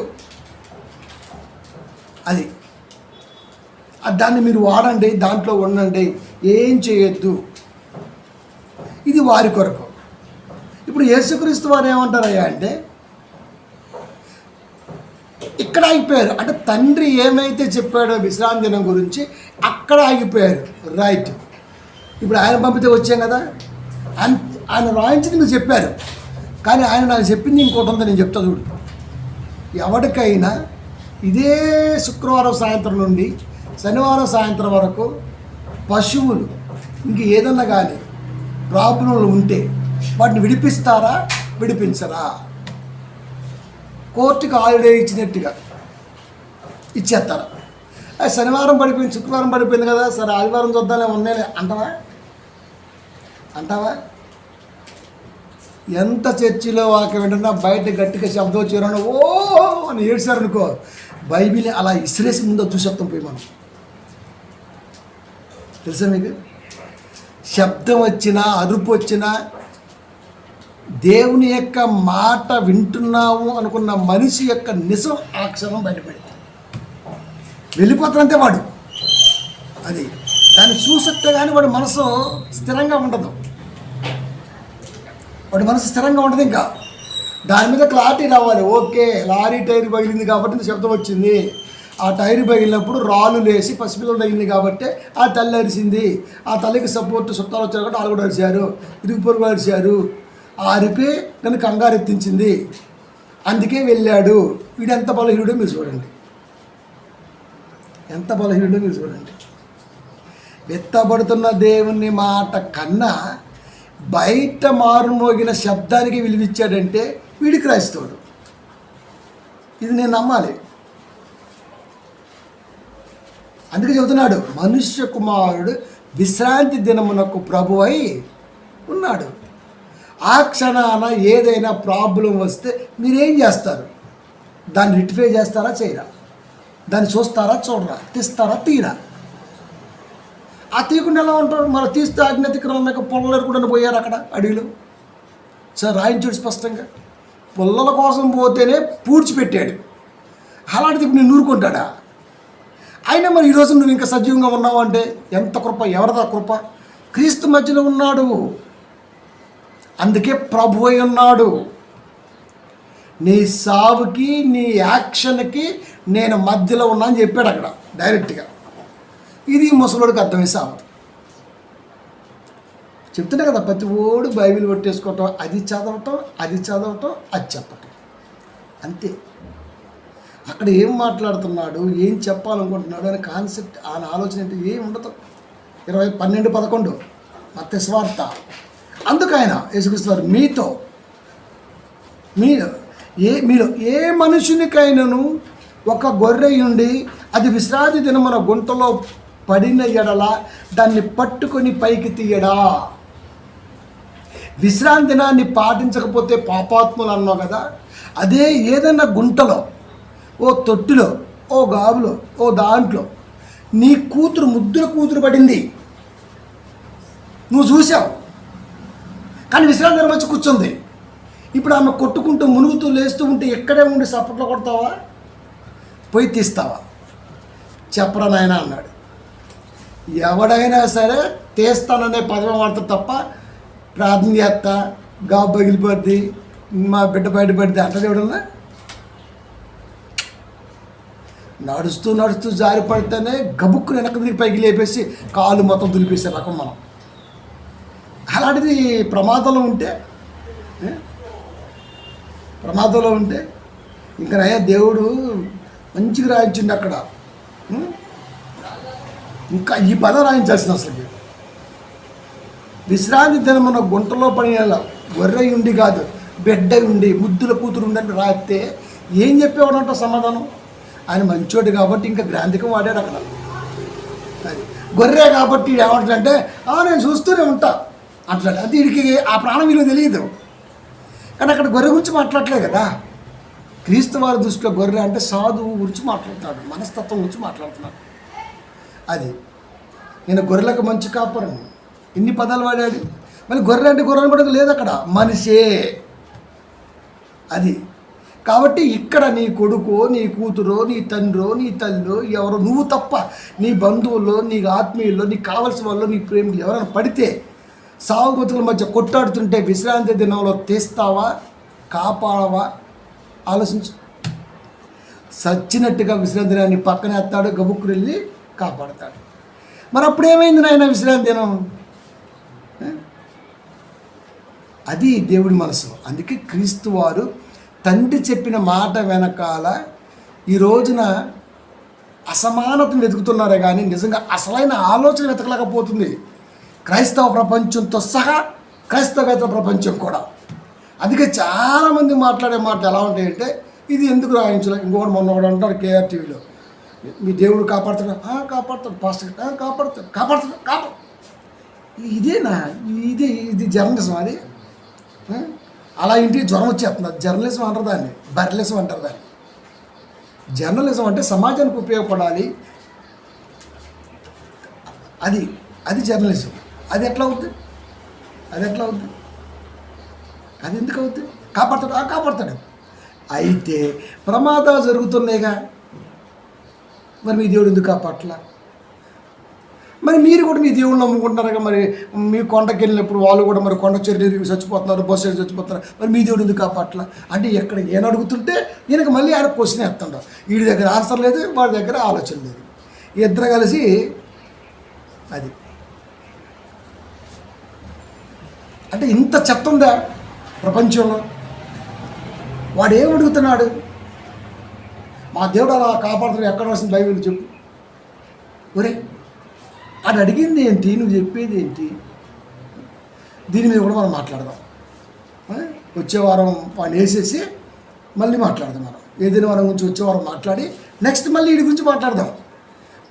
అది దాన్ని మీరు వాడండి, దాంట్లో ఉండండి, ఏం చేయొద్దు. ఇది వారి కొరకు. ఇప్పుడు యేసుక్రీస్తు వారు ఏమంటారయ్యా అంటే ఇక్కడ ఆగిపోయారు. అంటే తండ్రి ఏమైతే చెప్పాడో విశ్రాంతి దినం గురించి అక్కడ ఆగిపోయారు. రైట్. ఇప్పుడు ఆయన పంపితే వచ్చాం కదా, ఆయన రాయించింది మీరు చెప్పారు, కానీ ఆయన నాకు చెప్పింది ఇంకోటి ఉందో నేను చెప్తా చూడు. ఎవరికైనా ఇదే శుక్రవారం సాయంత్రం నుండి శనివారం సాయంత్రం వరకు పశువులు ఇంక ఏదన్నా కానీ ప్రాబ్లంలు ఉంటే వాటిని విడిపిస్తారా, విడిపించరా? కోర్టుకి హాలిడే ఇచ్చినట్టుగా ఇచ్చేస్తారా? శనివారం పడిపోయింది, శుక్రవారం పడిపోయింది కదా, సరే ఆదివారం చూద్దాలే ఉన్నాయలే అంటావా? ఎంత చర్చిలో వాక్యం వింటున్నా బయట గట్టిగా శబ్దం వచ్చారని ఓ అని ఏడ్చారనుకో, బైబిల్ అలా ఇసిరేసి ముందో చూసేస్తాం పోయి మనం. తెలుసా మీకు? శబ్దం వచ్చినా అరుపు వచ్చినా దేవుని యొక్క మాట వింటున్నాము అనుకున్న మనిషి యొక్క నిజం ఆ క్షణం బయటపడింది. వెళ్ళిపోతాడంటే వాడు అది దాన్ని చూసట్టే కానీ వాడి మనసు స్థిరంగా ఉండదు. వాడి మనసు స్థిరంగా ఉండదు. ఇంకా దాని మీద క్లారిటీ రావాలి. ఓకే, లారీ టైర్ పగిలింది కాబట్టి శబ్దం వచ్చింది. ఆ టైర్ పగిలినప్పుడు రాళ్ళు లేసి పసిపిల్లలు తగిలింది కాబట్టి ఆ తల్లి అరిసింది. ఆ తల్లికి సపోర్ట్ చుట్టాలు వచ్చారు కాబట్టి వాళ్ళు కూడా అరిచారు, ఇరుగు పొరుగు అరిచారు. ఆ అరిపే నన్ను కంగారెత్తించింది, అందుకే వెళ్ళాడు. వీడు ఎంత బలహీనుడో మీరు చూడండి, ఎంత బలహీనుడో మీరు చూడండి. ఎత్తబడుతున్న దేవుని మాట కన్నా బయట మారుమోగిన శబ్దానికి విలువిచ్చాడంటే వీడి క్రైస్తవుడు. ఇది నేను నమ్మాలి. అందుకే చెబుతున్నాడు, మనుష్య కుమారుడు విశ్రాంతి దినమునకు ప్రభువై ఉన్నాడు. ఆ క్షణాన ఏదైనా ప్రాబ్లం వస్తే మీరేం చేస్తారు? దాన్ని రిటిఫై చేస్తారా, చేయరా? దాన్ని చూస్తారా, చూడరా? తీస్తారా, తీరా? ఆ తీయకుండా ఎలా ఉంటారు? మరి తీస్తే అజ్ఞాతిక్రమం పొల్లలు కూడా పోయారు అక్కడ అడవిలో. సార్ రాయించాడు స్పష్టంగా, పుల్లల కోసం పోతేనే పూడ్చిపెట్టాడు. అలాంటిది ఇప్పుడు నేను నూరుకుంటాడా? అయినా మరి ఈరోజు నువ్వు ఇంకా సజీవంగా ఉన్నావు అంటే ఎంత కృప! ఎవరిదా కృప? క్రీస్తు మధ్యలో ఉన్నాడు, అందుకే ప్రభు అయి ఉన్నాడు. నీ సావుకి నీ యాక్షన్కి నేను మధ్యలో ఉన్నా అని చెప్పాడు అక్కడ డైరెక్ట్గా. ఇది ముసలోడికి అర్థమై సావదు. చెప్తున్నా కదా, ప్రతి ఓడు బైబిల్ పట్టేసుకోవటం, అది చదవటం, అది చెప్పటం అంతే. అక్కడ ఏం మాట్లాడుతున్నాడు, ఏం చెప్పాలనుకుంటున్నాడు అనే కాన్సెప్ట్, ఆయన ఆలోచన ఏంటి ఏం ఉండదు. 12:11 మత్తయి సువార్త. అందుకు ఆయన యేసుక్రీస్తు మీతో మీరు ఏ మనుషునికైనాను ఒక గొర్రె ఉండి అది విశ్రాంతి దినమున గుంటలో పడిన ఎడల దాన్ని పట్టుకొని పైకి తీయడా. విశ్రాంతి దినాన్ని పాటించకపోతే పాపాత్ములు అన్నావు కదా. అదే ఏదైనా గుంటలో, ఓ తొట్టిలో, ఓ గాబులో, ఓ దాంట్లో నీ కూతురు, ముద్దుల కూతురు పడింది, నువ్వు చూసావు, కానీ విశ్రాంతి దినం వచ్చి కూర్చుంది. ఇప్పుడు ఆమె కొట్టుకుంటూ మునుగుతూ లేస్తూ ఉంటే ఎక్కడే ఉండి సపోర్ట్లో కొడతావా, పోయి తీస్తావా? చెప్పరా నాయన అన్నాడు. ఎవడైనా సరే తీస్తాననే పదవి వాడతాడు తప్ప ప్రార్థన చేస్తా, గాబు పగిలిపోద్ది, మా బిడ్డ బయటపడితే అంటది ఎవడన్నా. నడుస్తూ నడుస్తూ జారి పడితేనే గబుక్కుని వెనక తిరిగి పైకి లేపేసి కాలు మొత్తం దులిపేసే రకం మనం. అలాంటిది ప్రమాదంలో ఉంటే ఇంకా నయ్యా దేవుడు మంచిగా రాయించిండు అక్కడ. ఇంకా ఈ పదం రాయించాల్సింది అసలు. విశ్రాంతి దినమున గుంటలో పడిన గొర్రె ఉండి కాదు, బిడ్డ ఉండి, ముద్దుల కూతురు ఉండి రాస్తే ఏం చెప్పేవాడంట సమాధానం? ఆయన మంచోడు కాబట్టి ఇంకా గ్రాంధికం వాడాడు అక్కడ. అది గొర్రె కాబట్టి ఏమంటాడంటే నేను చూస్తూనే ఉంటా అంటాడు. అది వీడికి ఆ ప్రాణం విలువ తెలియదు. కానీ అక్కడ గొర్రె గురించి మాట్లాడలేదు కదా. క్రీస్తు వారి దృష్టిలో గొర్రె అంటే సాధువు గురించి మాట్లాడుతున్నాడు, మనస్తత్వం గురించి మాట్లాడుతున్నాడు. అది నేను గొర్రెలకు మంచి కాపరను, ఇన్ని పదాలు వాడాడు. మళ్ళీ గొర్రె అంటే గొర్రె కూడా లేదు అక్కడ, మనిషే. అది కాబట్టి ఇక్కడ నీ కొడుకో, నీ కూతురో, నీ తండ్రో, నీ తల్లిలో ఎవరో, నువ్వు తప్ప నీ బంధువుల్లో, నీ ఆత్మీయుల్లో, నీకు కావలసిన వాళ్ళు, నీ ప్రేమికులు ఎవరైనా పడితే సాగుతుల మధ్య కొట్టాడుతుంటే విశ్రాంతి దినంలో తీస్తావా, కాపాడవా? ఆలోచించు. సచ్చినట్టుగా విశ్రాంతి దినాన్ని పక్కన ఎత్తాడు, గబుక్కుని వెళ్ళి కాపాడతాడు. మరి అప్పుడు ఏమైంది నాయన విశ్రాంతి దినం? అది దేవుడి మనసు. అందుకే క్రీస్తు వారు తండ్రి చెప్పిన మాట వెనకాల ఈ రోజున అసమానతను వెతుకుతున్నారే కానీ నిజంగా అసలైన ఆలోచన వెతకలేకపోతుంది క్రైస్తవ ప్రపంచంతో సహా, క్రైస్తవేతర ప్రపంచం కూడా. అందుకే చాలామంది మాట్లాడే మాటలు ఎలా ఉంటాయంటే, ఇది ఎందుకు రాయించలే. ఇంకొకటి మొన్న ఒకటి అంటారు కేఆర్టీవీలో, మీ దేవుడు కాపాడుతాడు, కాపాడుతాడు, పాస్టర్ కాపాడుతాడు. ఇదేనా? ఇది జర్నలిజం. అది అలా ఇంటికి జ్వరం వచ్చేస్తున్నారు. జర్నలిజం అంటారు దాన్ని, బర్లిజం అంటారు దాన్ని. జర్నలిజం అంటే సమాజానికి ఉపయోగపడాలి, అది జర్నలిజం. అది ఎట్లా అవుతుంది? అది ఎందుకు అవుతుంది? కాపాడుతాడు. అయితే ప్రమాదాలు జరుగుతున్నాయిగా, మరి మీ దేవుడు ఎందుకు కాపాడట్లా? మరి మీరు కూడా మీ దేవుడిని నమ్ముకుంటున్నారుగా. మరి మీ కొండకి వెళ్ళినప్పుడు వాళ్ళు కూడా మరి కొండ చెర్రీ చచ్చిపోతున్నారు, బస్సు చచ్చిపోతున్నారు, మరి మీ దేవుడు ఎందుకు కాపాడట్లా అంటే ఎక్కడ ఏం అడుగుతుంటే ఈయనకు మళ్ళీ ఆయన క్వశ్చన్ వేస్తుండ. వీడి దగ్గర ఆన్సర్ లేదు, వాడి దగ్గర ఆలోచన లేదు. ఇద్దరు కలిసి అది అంటే ఇంత చెత్త ఉందా ప్రపంచంలో? వాడు ఏం అడుగుతున్నాడు? మా దేవుడు అలా కాపాడుతున్నాడు, ఎక్కడ వస్తుంది బైబిల్ చెప్పు. ఒరే, అది అడిగింది ఏంటి, నువ్వు చెప్పేది ఏంటి? దీని మీద కూడా మనం మాట్లాడదాం. వచ్చే వారం వాడిని వేసేసి మళ్ళీ మాట్లాడదాం. మనం ఏదైనా వారం గురించి వచ్చే వారం మాట్లాడి నెక్స్ట్ మళ్ళీ వీడి గురించి మాట్లాడదాం.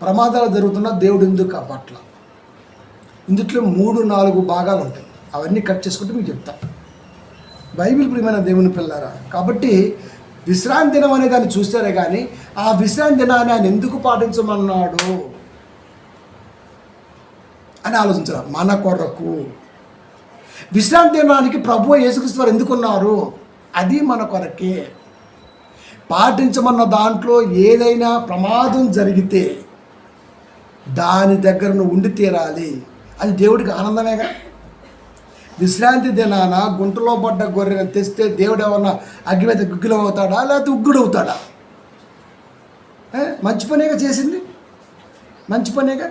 ప్రమాదాలు జరుగుతున్న దేవుడు ఎందుకు కాపాట్ల? ఇందులో 3-4 భాగాలు ఉంటాయి. అవన్నీ కట్ చేసుకుంటే మీకు చెప్తా. బైబిల్ ప్రియమైన దేవుని పిల్లారా, కాబట్టి విశ్రాంతి దినం అనే దాన్ని చూస్తారే కానీ ఆ విశ్రాంతి దినాన్ని ఆయన ఎందుకు పాటించమన్నాడు అని ఆలోచించారు. మన కొరకు విశ్రాంతి దినానికి ప్రభువు యేసుక్రీస్తు వారు ఎందుకున్నారు? అది మన కొరకే. పాటించమన్న దాంట్లో ఏదైనా ప్రమాదం జరిగితే దాని దగ్గర నువ్వు ఉండి తీరాలి. అది దేవుడికి ఆనందమేగా. విశ్రాంతి దినాన గుంటలో పడ్డ గొర్రెను తెస్తే దేవుడు ఏమన్నా అగ్గి మీద గుగ్గిలం అవుతాడా, లేకపోతే ఉగ్గుడు అవుతాడా? మంచి పనేగా చేసింది, మంచి పనేగా.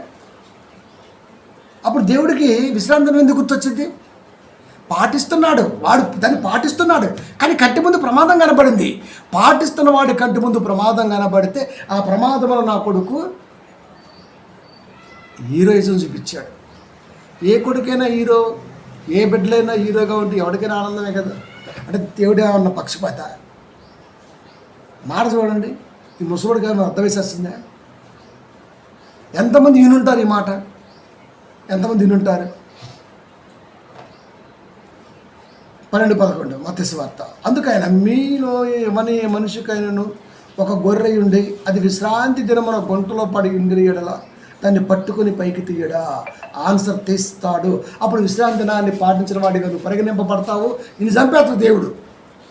అప్పుడు దేవుడికి విశ్రాంతి దినం ఎందుకు గుర్తొచ్చింది? పాటిస్తున్నాడు, వాడు దాన్ని పాటిస్తున్నాడు, కానీ కంటి ముందు ప్రమాదం కనబడింది. పాటిస్తున్న వాడి కంటి ముందు ప్రమాదం కనబడితే ఆ ప్రమాదంలో నా కొడుకు హీరోయిజం చూపించాడు. ఏ కొడుకైనా హీరో, ఏ బిడ్డలైనా హీరోగా ఉంటే ఎవరికైనా ఆనందమే కదా. అంటే దేవుడే ఉన్న పక్షపాత మాట చూడండి. ఈ ముసలోడికి ఏమైనా అర్థం వేసేస్తుందా? ఎంతమంది వినుంటారు ఈ మాట? ఎంతమంది వినుంటారు? 12:11 మత్తయి వార్త. అందుకైనా మీలో ఏమని మనిషికైనను ఒక గొర్రె ఉండి అది విశ్రాంతి దినమున గొంతులో పడి ఉండి ఎడల దాన్ని పట్టుకుని పైకి తీయడా? ఆన్సర్ తీస్తాడు. అప్పుడు విశ్రాంతి దినాన్ని పాటించిన వాడిగా నువ్వు పరిగణింపబడతావు. నిన్ను చంపేస్తాడు దేవుడు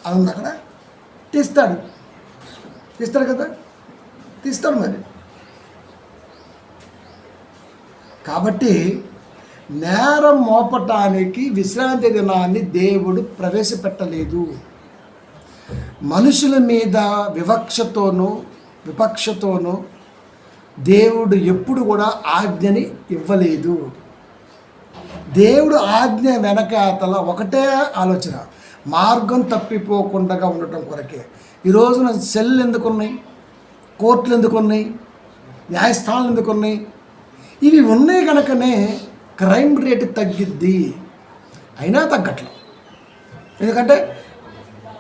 అని అక్కడ తీస్తాడు కదా, తీస్తాడు మరి. కాబట్టి నేరం మోపటానికి విశ్రాంతి దినాన్ని దేవుడు ప్రవేశపెట్టలేదు. మనుషుల మీద వివక్షతోనూ దేవుడు ఎప్పుడు కూడా ఆజ్ఞని ఇవ్వలేదు. దేవుడు ఆజ్ఞ వెనకాతల ఒకటే ఆలోచన, మార్గం తప్పిపోకుండా ఉండటం కొరకే. ఈ రోజున సెల్ ఎందుకున్నాయి, కోర్టులు ఎందుకున్నాయి, న్యాయస్థానాలు ఎందుకున్నాయి? ఇవి ఉన్నాయి కనుకనే క్రైమ్ రేటు తగ్గిద్ది. అయినా తగ్గట్లేదు. ఎందుకంటే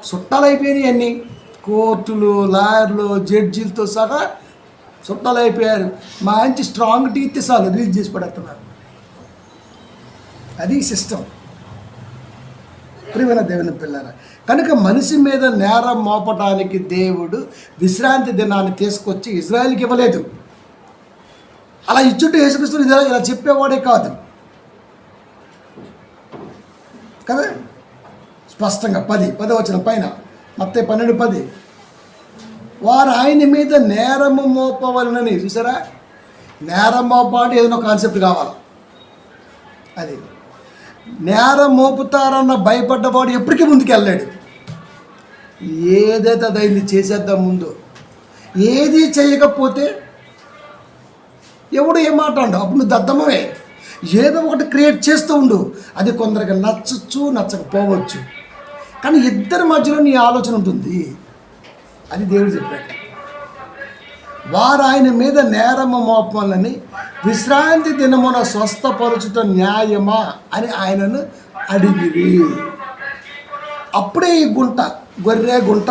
చుట్టాలు అయిపోయినాయి అన్నీ. కోర్టులు, లాయర్లు, జడ్జీలతో సహా చుట్టాలు అయిపోయారు. మంచి స్ట్రాంగ్ టీత్ చాలు రిలీజ్ చేసి పడేస్తున్నారు. అది సిస్టమ్. ప్రియమైన దేవుని పిల్లరా, కనుక మనిషి మీద నేరం మోపడానికి దేవుడు విశ్రాంతి దినాన్ని తీసుకొచ్చి ఇజ్రాయెల్కి ఇవ్వలేదు. అలా ఇచ్చుంటే యేసుక్రీస్తు ఇలా చెప్పేవాడే కాదు కదా. స్పష్టంగా 10 పైన మత్తయి 12:10 వారు ఆయన మీద నేరము మోపవలనని. చూసారా, నేరం మోపాటి ఏదైనా కాన్సెప్ట్ కావాలి. అది నేరం మోపుతారన్న భయపడ్డవాడు ఎప్పటికీ ముందుకు వెళ్ళాడు. ఏదైతే అదైంది చేసేద్దాం ముందు. ఏది చేయకపోతే ఎవడు ఏం మాట్లాడు, అప్పుడు నువ్వు దద్దమ్మవే. ఏదో ఒకటి క్రియేట్ చేస్తూ ఉండు. అది కొందరికి నచ్చచ్చు, నచ్చకపోవచ్చు, కానీ ఇద్దరి మధ్యలో నీ ఆలోచన ఉంటుంది. అది దేవుడు చెప్పాడు. వారు ఆయన మీద నేరము మోపాలని విశ్రాంతి దినమున స్వస్థపరచుట న్యాయమా అని ఆయనను అడిగిరి. అప్పుడే ఈ గొర్రె గుంట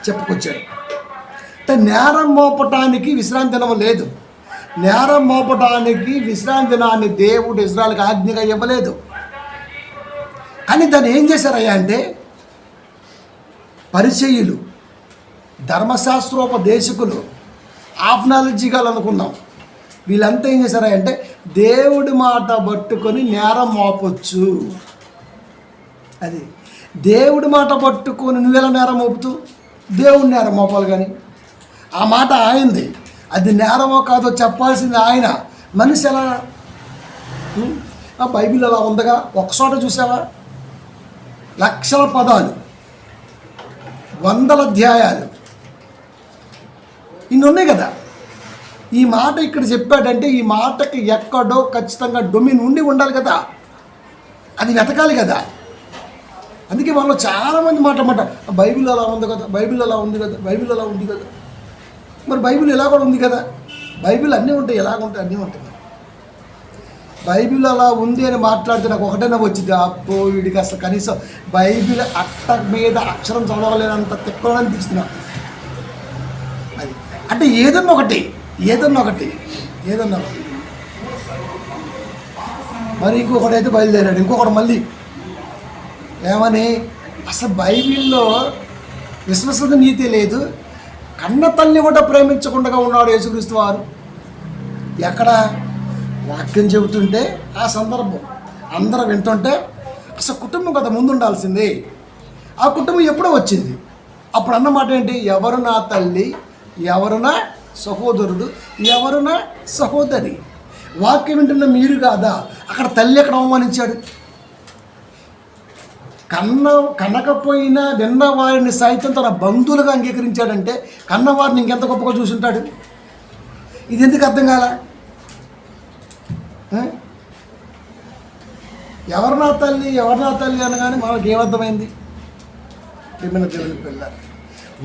చెప్పుకొచ్చాడు. నేరం మోపటానికి విశ్రాంతి దినము లేదు. నేరం మోపటానికి విశ్రాంతి దినాన్ని దేవుడు ఇజ్రాయెల్కి ఆజ్ఞగా ఇవ్వలేదు. కానీ దాన్ని ఏం చేశారయ్యా అంటే, పరిచయులు, ధర్మశాస్త్రోపదేశకులు, ఆఫ్నాలజీగాలు అనుకున్నాం, వీళ్ళంతా ఏం చేశారా అంటే దేవుడి మాట పట్టుకొని నేరం మోపొచ్చు. అది దేవుడి మాట పట్టుకొని నువ్వెలా నేరం మోపుతూ దేవుడి నేరం మోపాలి. కానీ ఆ మాట ఆయనది, అది నేరమో కాదో చెప్పాల్సింది ఆయన. మనిషి ఎలా? బైబిల్ అలా ఉందగా, ఒకచోట చూసావా? లక్షల పదాలు, 100 అధ్యాయాలు, ఇన్ని ఉన్నాయి కదా. ఈ మాట ఇక్కడ చెప్పాడంటే ఈ మాటకి ఎక్కడో ఖచ్చితంగా డొమిన్ ఉండాలి కదా, అది వెతకాలి కదా. అందుకే వాళ్ళు చాలామంది మాట బైబిల్ అలా ఉంది కదా, బైబిల్ అలా ఉంది కదా, బైబిల్ అలా ఉంది కదా. మరి బైబిల్ ఇలా కూడా ఉంది కదా. బైబిల్ అన్నీ ఉంటాయి, ఎలాగుంటాయి అన్నీ ఉంటాయి. బైబిల్ అలా ఉంది అని మాట్లాడితే నాకు ఒకటైనా వచ్చింది, అప్పో వీడికి అసలు కనీసం బైబిల్ అట్ట మీద అక్షరం చదవలేనంత తిప్పని అనిపిస్తున్నా. అది అంటే ఏదన్నా ఒకటి మరి ఇంకొకటైతే బయలుదేరాడు. ఇంకొకటి మళ్ళీ ఏమని, అసలు బైబిల్లో విశ్వసత నీతి లేదు, కన్న తల్లి కూడా ప్రేమించకుండా ఉన్నాడు యేసుక్రీస్తు వారు. ఎక్కడ వాక్యం చెబుతుంటే ఆ సందర్భం అందరూ వింటుంటే అసలు కుటుంబం కదా ముందు ఉండాల్సింది. ఆ కుటుంబం ఎప్పుడో వచ్చింది. అప్పుడు అన్నమాట ఏంటి, ఎవరు నా తల్లి, ఎవరు నా సహోదరుడు, ఎవరు నా సహోదరి. వాక్యం వింటున్న మీరు కాదా? అక్కడ తల్లి ఎక్కడ అవమానించాడు? కనకపోయినా విన్నవారిని సైతం తన బంధువులుగా అంగీకరించాడంటే కన్నవారిని ఇంకెంత గొప్పగా చూసుంటాడు. ఇది ఎందుకు అర్థం కాల? ఎవరు నా తల్లి అనగానే మనకి ఏమర్థమైంది? ప్రియమైన దేవుని పిల్లలు,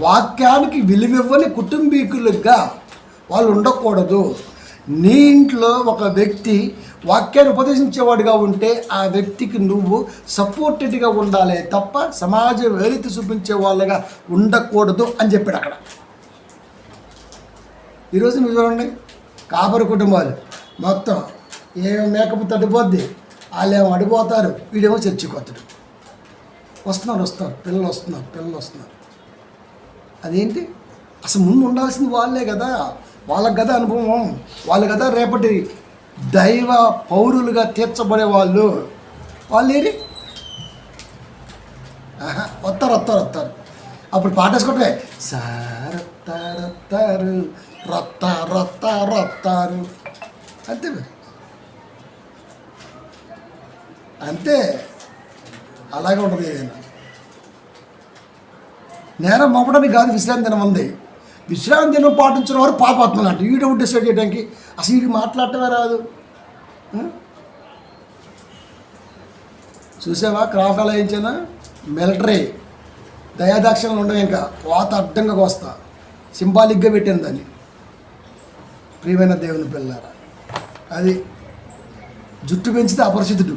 వాక్యానికి విలువివ్వని కుటుంబీకులుగా వాళ్ళు ఉండకూడదు. నీ ఇంట్లో ఒక వ్యక్తి వాక్యాన్ని ఉపదేశించేవాడిగా ఉంటే ఆ వ్యక్తికి నువ్వు సపోర్టెడ్గా ఉండాలి తప్ప సమాజ వేలితి చూపించే వాళ్ళగా ఉండకూడదు అని చెప్పాడు అక్కడ. ఈరోజు మీరు చూడండి, కాపరి కుటుంబాలు మొత్తం ఏమో మేకప్ తడిపోద్ది, వాళ్ళేమో అడిపోతారు, వీడేమో చర్చికి వస్తాడు. వస్తున్నారు పిల్లలు వస్తున్నారు. అదేంటి? అసలు ముందు ఉండాల్సింది వాళ్ళే కదా, వాళ్ళకి కదా అనుభవం, వాళ్ళు కదా రేపటి దైవ పౌరులుగా తీర్చబడే వాళ్ళు. ఏరి వస్తారు. అప్పుడు పాటేసుకుంటే సారత్తారు రత్తారు అంతే అంతే. అలాగే ఉంటుంది. ఏదైనా నేరం మోపడానికి కాదు విశ్రాంతి దినం ఉంది. విశ్రాంతి దినం పాటించిన వారు పాపాత్మలు అంటే వీడియో డిసైడ్ చేయడానికి అసలు వీడికి మాట్లాడటమే రాదు. చూసావా క్రాఫ్ ఎలా వేయించానా? మిలిటరీ దయాదాక్షిణలు ఉండవు, ఇంకా కోత అడ్డంగా కోస్తా, సింబాలిక్గా పెట్టాను దాన్ని. ప్రియమైన దేవుని పిల్లారా, అది జుట్టు పెంచితే అపరిచితుడు.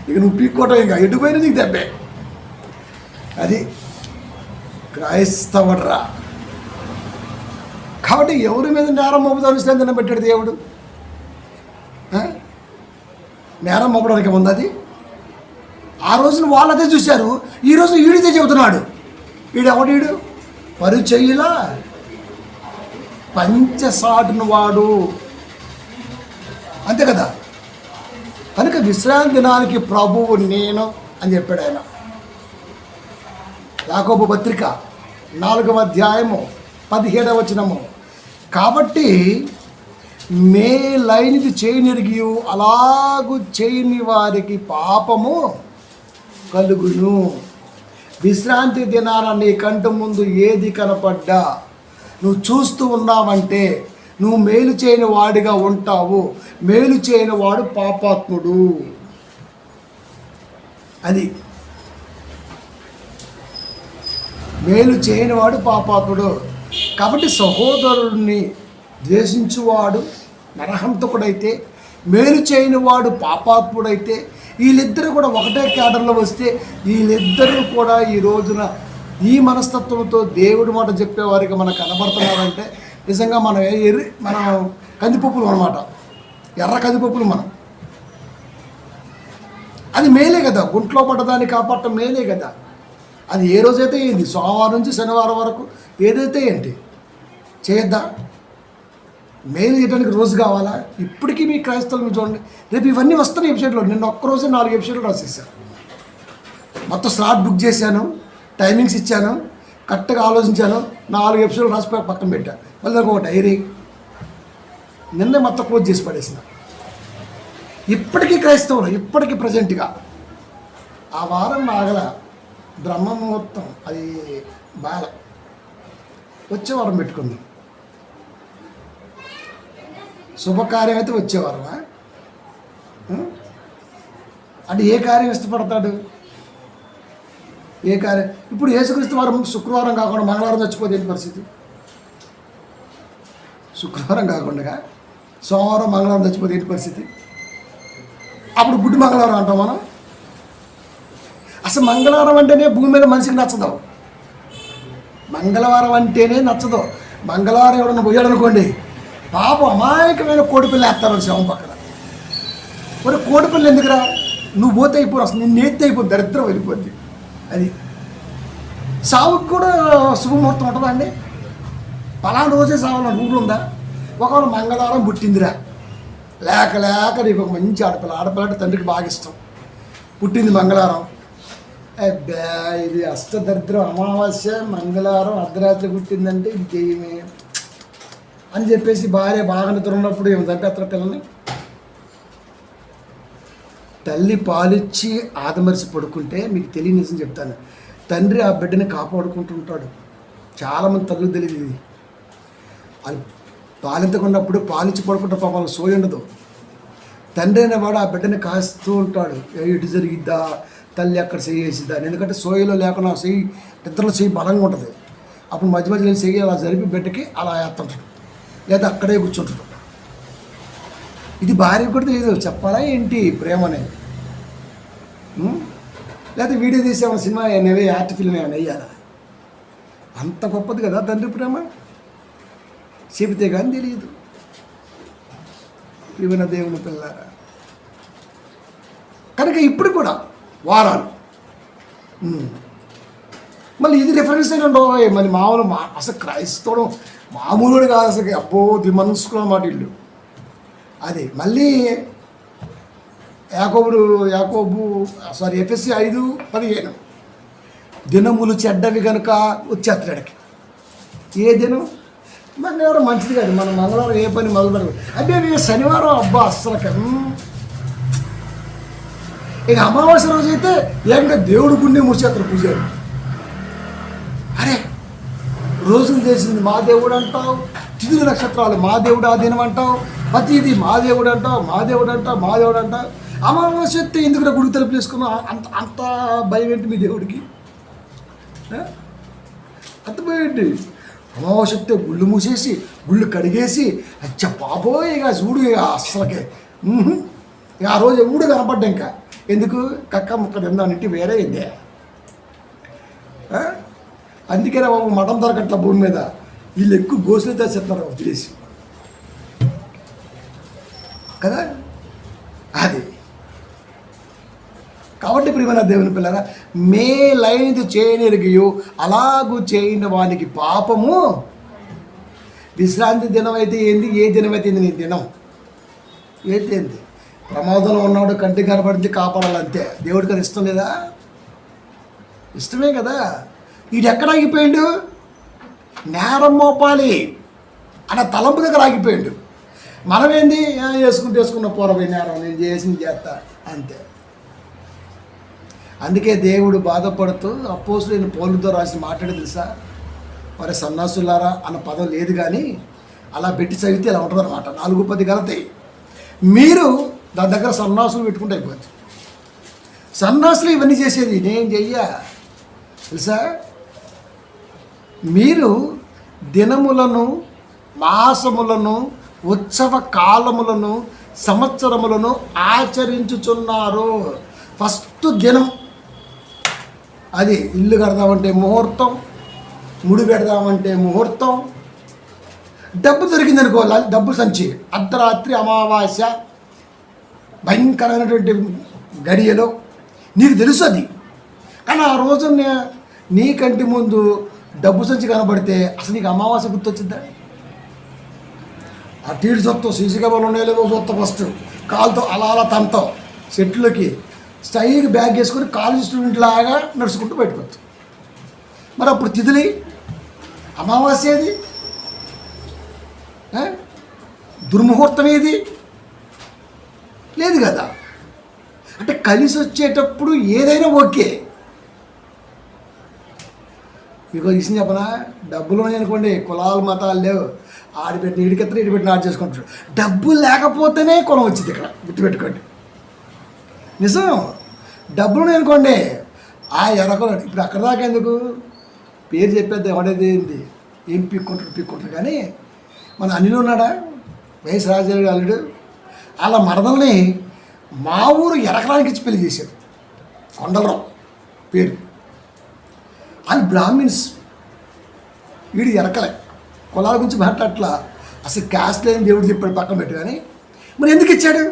ఇక నువ్వు పీక్కోవటం ఇంకా ఎటుపోయినా నీకు దెబ్బే. అది క్రైస్తవుడ్రా. కాబట్టి ఎవరి మీద నేరం మోపుదాం విశ్రాంతి పెట్టాడు దేవుడు? నేరం మోపడానికి ఉంది అది. ఆ రోజున వాళ్ళదే చూశారు, ఈరోజు వీడితే చెబుతున్నాడు. వీడు పరిచయులా పంచసాటును వాడు, అంతే కదా. కనుక విశ్రాంతి దినానికి ప్రభువు నేను అని చెప్పాడు ఆయన. యాకోబు పత్రిక 4వ అధ్యాయము 17వ వచనము. కాబట్టి మేలైనది చేయనిరిగి అలాగూ చేయని వారికి పాపము కలుగును. విశ్రాంతి దినాన నీ కంటి ముందు ఏది కనపడ్డా నువ్వు చూస్తూ ఉన్నావంటే నువ్వు మేలు చేయని వాడిగా ఉంటావు. మేలు చేయని వాడు పాపాత్ముడు. అది మేలు చేయనివాడు పాపాత్ముడు. కాబట్టి సహోదరుడిని ద్వేషించువాడు నరహంతకుడైతే, మేలు చేయనివాడు పాపాత్ముడైతే, వీళ్ళిద్దరూ కూడా ఒకటే క్యాడర్లో వస్తే వీళ్ళిద్దరూ కూడా ఈ రోజున ఈ మనస్తత్వంతో దేవుడి మాట చెప్పేవారికి మనకు కనబడుతున్నారంటే నిజంగా మనం కందిపప్పులు అన్నమాట, ఎర్ర కందిపప్పులు మనం. అది మేలే కదా, గుంట్లో పడ్డదాన్ని కాపాడటం మేలే కదా. అది ఏ రోజైతే ఏంటి, సోమవారం నుంచి శనివారం వరకు ఏదైతే ఏంటి చేయొద్దా? మేలు చేయడానికి రోజు కావాలా? ఇప్పటికీ మీ క్రైస్తవులు మీరు చూడండి, రేపు ఇవన్నీ వస్తున్నాయి ఎపిసోడ్లో. నిన్న ఒక్కరోజే 4 ఎపిసోడ్లు రాసేసాను. మొత్తం స్లాట్ బుక్ చేశాను, టైమింగ్స్ ఇచ్చాను, కరెక్ట్గా ఆలోచించాను. 4 ఎపిసోడ్లు రాసి పక్కన పెట్టాను. మళ్ళీ ఒక డైరీ నిన్నే మొత్తం క్లోజ్ చేసి పడేసిన. ఇప్పటికీ క్రైస్తవులు, ఇప్పటికీ ప్రజెంట్గా ఆ వారం ఆగల బ్రహ్మముహూర్తం అది బాల వచ్చే వారం పెట్టుకుందాం. శుభకార్యం అయితే వచ్చేవారమా? అంటే ఏ కార్యం ఇష్టపడతాడు? ఏ కార్యం? ఇప్పుడు యేసుక్రీస్తు వారం శుక్రవారం కాకుండా మంగళవారం చచ్చిపోతే ఏంటి పరిస్థితి? శుక్రవారం కాకుండా సోమవారం మంగళవారం చచ్చిపోతే ఏంటి పరిస్థితి? అప్పుడు గుడ్డి మంగళవారం అంటాం మనం. అసలు మంగళవారం అంటేనే భూమి మీద మనిషికి నచ్చదు. మంగళవారం అంటేనే నచ్చదు. మంగళవారం ఎవడన్నా పోయాడు అనుకోండి, పాపం అమాయకమైన కోడిపిల్ల వేస్తారు శవం పక్కన. మరి కోడిపిల్ల ఎందుకురా? నువ్వు పోతే అయిపోరు, అసలు నిన్ను ఎత్తి అయిపోద్ది, దరిద్రం వెళ్ళిపోద్ది. అది సావుకి కూడా శుభముహూర్తం ఉంటుందా అండి? పలానా రోజే సావాలని రూల్ ఉందా? ఒకవేళ మంగళవారం పుట్టిందిరా, లేక నీకు ఒక మంచి ఆడపిల్ల అంటే తండ్రికి బాగా ఇష్టం, పుట్టింది మంగళవారం. అబ్బా ఇది అష్టదరిద్రం, అమావాస్య మంగళవారం అర్ధరాత్రి పుట్టిందంటే ఇంకేమే అని చెప్పేసి భార్య బాగా నిద్ర ఉన్నప్పుడు ఏమి చంపేస్తారు పిల్లల్ని. తల్లి పాలిచ్చి ఆదమరిసి పడుకుంటే మీకు తెలియని నిజం చెప్తాను, తండ్రి ఆ బిడ్డని కాపాడుకుంటుంటాడు. చాలామంది తల్లికి తెలియదు ఇది. అది పాలింతకున్నప్పుడు పాలిచ్చి పడుకుంటే పాపం సోయి ఉండదు. తండ్రి అనేవాడు ఆ బిడ్డని కాస్తూ ఉంటాడు. ఇటు జరిగిద్దా, తల్లి ఎక్కడ చేసిద్దా. ఎందుకంటే సోయలో లేకుండా చెయ్యి, ఇద్దరు చెయ్యి బలంగా ఉంటుంది. అప్పుడు మధ్య మధ్యలో చెయ్యి అలా జరిపి బిడ్డకి అలా వేస్తుంటాడు, లేదా అక్కడే కూర్చుంటాడు. ఇది భార్య కూడా తెలియదు, చెప్పాలా ఏంటి ప్రేమ అనేది. లేదా వీడియో తీసేమో సినిమా అనేవి ఆర్ట్ ఫిల్మ్ ఏమైనా వేయాలా. అంత గొప్పది కదా తండ్రి ప్రేమ, చెబితే కానీ తెలియదు. ప్రియమైన దేవుని పిల్లారా, కనుక ఇప్పుడు కూడా వారాలు మళ్ళీ ఇది రిఫరెన్స్ అయినా ఉండవు. మళ్ళీ మామూలు అసలు క్రైస్తవం మామూలుగా కాదు అసలు. అబ్బో దిమనుసుకున్న మాట ఇల్లు. అది మళ్ళీ యాకోబు ఎఫెసీ 5:15 దినములు చెడ్డవి కనుక వచ్చేస్తాడికి. ఏ దినం మంగళవారం మంచిది కాదు. మనం మంగళవారం ఏ పని మొదలు పెడతాం. అంటే శనివారం అబ్బా అస్సలు ఇక అమావాస్య రోజు అయితే ఏకంగా దేవుడు గుండె ముడిచేస్తారు పూజారు. అరే రోజులు చేసింది మా దేవుడు అంటావు, తిథుల నక్షత్రాలు మా దేవుడు ఆ దినం అంటావు, ప్రతిది మా దేవుడు అంటావు, మా దేవుడు అంటావు. అమావాస్య అయితే ఎందుకు గుడి తలుపులు వేసుకున్నావు? అంత భయం ఏంటి మీ దేవుడికి? అంత భయం ఏంటి? అమావాస్య వస్తే గుళ్ళు మూసేసి గుళ్ళు కడిగేసి అచ్చ పాపోయ్ ఇక చూడు ఇక అస్సలకే ఇక ఆ రోజు ఎవడు కనపడ్డా. ఇంకా ఎందుకు కక్క ముక్క తిందానింటి వేరే ఇద్దే. అందుకేనా బాబు మఠం దొరకట్ల భూమి మీద. వీళ్ళు ఎక్కువ గోసులు తెచ్చేస్తున్నారు వదిలేసి కదా. అది కాబట్టి ప్రియమైన దేవుని పిల్లరా, మేలైనది చేయనిరిగియో అలాగూ చేయని వానికి పాపము. విశ్రాంతి దినం అయితే ఏంది, ఏ దినం అయితే నీ దినం ఏంటి? ప్రమాదంలో ఉన్నాడు, కంటికి కనపడింది, కాపాడాలంతే. దేవుడికి అది ఇష్టం లేదా? ఇష్టమే కదా. వీడు ఎక్కడ ఆగిపోయాడు? నేరం మోపాలి అన్న తలంపు దగ్గర ఆగిపోయాడు. మనమేంది వేసుకున్న పూర్వమే నేరం, నేను చేస్తా అంతే. అందుకే దేవుడు బాధపడుతూ అపోస్తులైన పౌలుతో రాసి మాట్లాడి తెలుసా, మరి సన్నాసులారా అన్న పదం లేదు కానీ అలా పెట్టి చదివితే ఇలా ఉంటుంది అనమాట. 4:10 కలుతాయి. మీరు దాని దగ్గర సన్నాసులు పెట్టుకుంటే అయిపోతుంది. సన్నాసులు ఇవన్నీ చేసేది నేను చెయ్యా తెలుసా. మీరు దినములను, మాసములను, ఉత్సవ కాలములను, సంవత్సరములను ఆచరించుచున్నారు. ఫస్ట్ దినం అది ఇల్లు కడదామంటే ముహూర్తం, ముడి పెడదామంటే ముహూర్తం. డబ్బు దొరికింది అనుకో, డబ్బు సంచి, అర్ధరాత్రి అమావాస్య భయంకరమైనటువంటి గడియలో నీకు తెలుసు అది. కానీ ఆ రోజు నీ కంటి ముందు డబ్బు సంచి కనబడితే అసలు నీకు అమావాస్య గుర్తొచ్చిందా? ఆ టీడు చూస్తావు, సీసీ కెమెరాలు ఉన్నాయో లేవో చూస్తావు. ఫస్ట్ కాలుతో అలా తంతావు, చెట్లకి స్టైల్ బ్యాగ్ వేసుకొని కాలేజ్ స్టూడెంట్ లాగా నడుచుకుంటూ బయటకు. మరి అప్పుడు తిథులి అమావాస్య ఏది, దుర్ముహూర్తం ఏది లేదు కదా. అంటే కలిసి వచ్చేటప్పుడు ఏదైనా ఓకే. మీకు విషయం చెప్పనా, డబ్బులు అనుకోండి, కులాలు మతాలు లేవు. ఆడిపెట్టిన ఇడికెత్తన ఇడిపెట్టిన ఆడి చేసుకుంటారు. డబ్బులు లేకపోతేనే కులం వచ్చింది ఇక్కడ, గుర్తుపెట్టుకోండి. నిజం. డబ్బులు అనుకోండి ఆ ఎరకలు. ఇప్పుడు అక్కడ దాకా ఎందుకు పేరు చెప్పేది, ఎవడేది ఏంటి ఏం పీక్కుంటారు. కానీ మన అనిల్ ఉన్నాడా, వైఎస్ రాజశేఖర అల్లుడు, వాళ్ళ మరదల్ని మా ఊరు ఎరకడానికి ఇచ్చి పెళ్లి చేశారు. కొండలరావు పేరు. అది బ్రాహ్మిన్స్, వీడు ఎరకలే. కులాల గురించి మాట్లాడట్లా, అసలు క్యాస్ట్ లేని దేవుడు చెప్పాడు పక్కన పెట్టు. కానీ మరి ఎందుకు ఇచ్చాడు?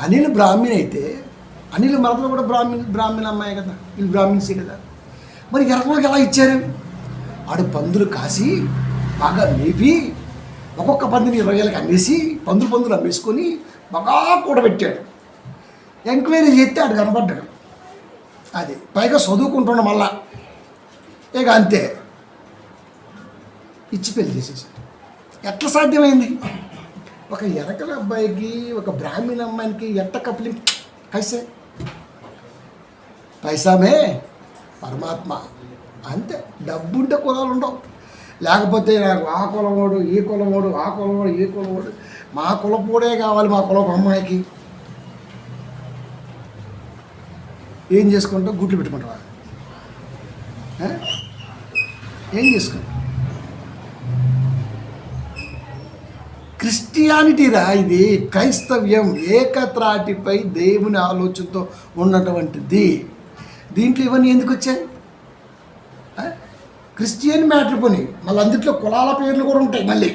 అనిల్ బ్రాహ్మణ్ అయితే అనిల్ మరదలు కూడా బ్రాహ్మణ అమ్మాయి కదా, వీళ్ళు బ్రాహ్మిన్సే కదా. మరి ఎరకలకు ఎలా ఇచ్చారు? ఆడు పందులు కాసి బాగా మేపి ఒక్కొక్క పందిని 20 ఏళ్ళకి అమ్మేసి పందులు అమ్మేసుకొని బాగా కూడబెట్టాడు. ఎంక్వైరీ చేస్తే ఆడు కనపడ్డాడు. అది పైగా చదువుకుంటున్నాడు మళ్ళా. ఇక అంతే ఇచ్చి పెళ్లి చేసేసాడు. ఎట్లా సాధ్యమైంది? ఒక ఎరకల అబ్బాయికి ఒక బ్రాహ్మణ అమ్మాయికి ఎట్ట కప్లింగ్ కైసే? పైసామే పరమాత్మ అంతే. డబ్బు ఉంటే కులాలు ఉండవు. లేకపోతే నాకు ఆ కులమోడు ఈ కులమోడు ఆ కులమోడు ఈ కులమోడు, మా కులపోడే కావాలి మా కులపు అమ్మాయికి. ఏం చేసుకుంటావు? గుడ్లు పెట్టుకుంటావా? ఏం చేసుకుంటావు? క్రిస్టియానిటీరా ఇది, క్రైస్తవ్యం ఏకత్రాటిపై దేవుని ఆలోచనతో ఉన్నటువంటిది. దీంట్లో ఇవన్నీ ఎందుకు వచ్చాయి? క్రిస్టియన్ మ్యాటర్ పోని, మళ్ళీ అందుట్లో కులాల పేర్లు కూడా ఉంటాయి. మళ్ళీ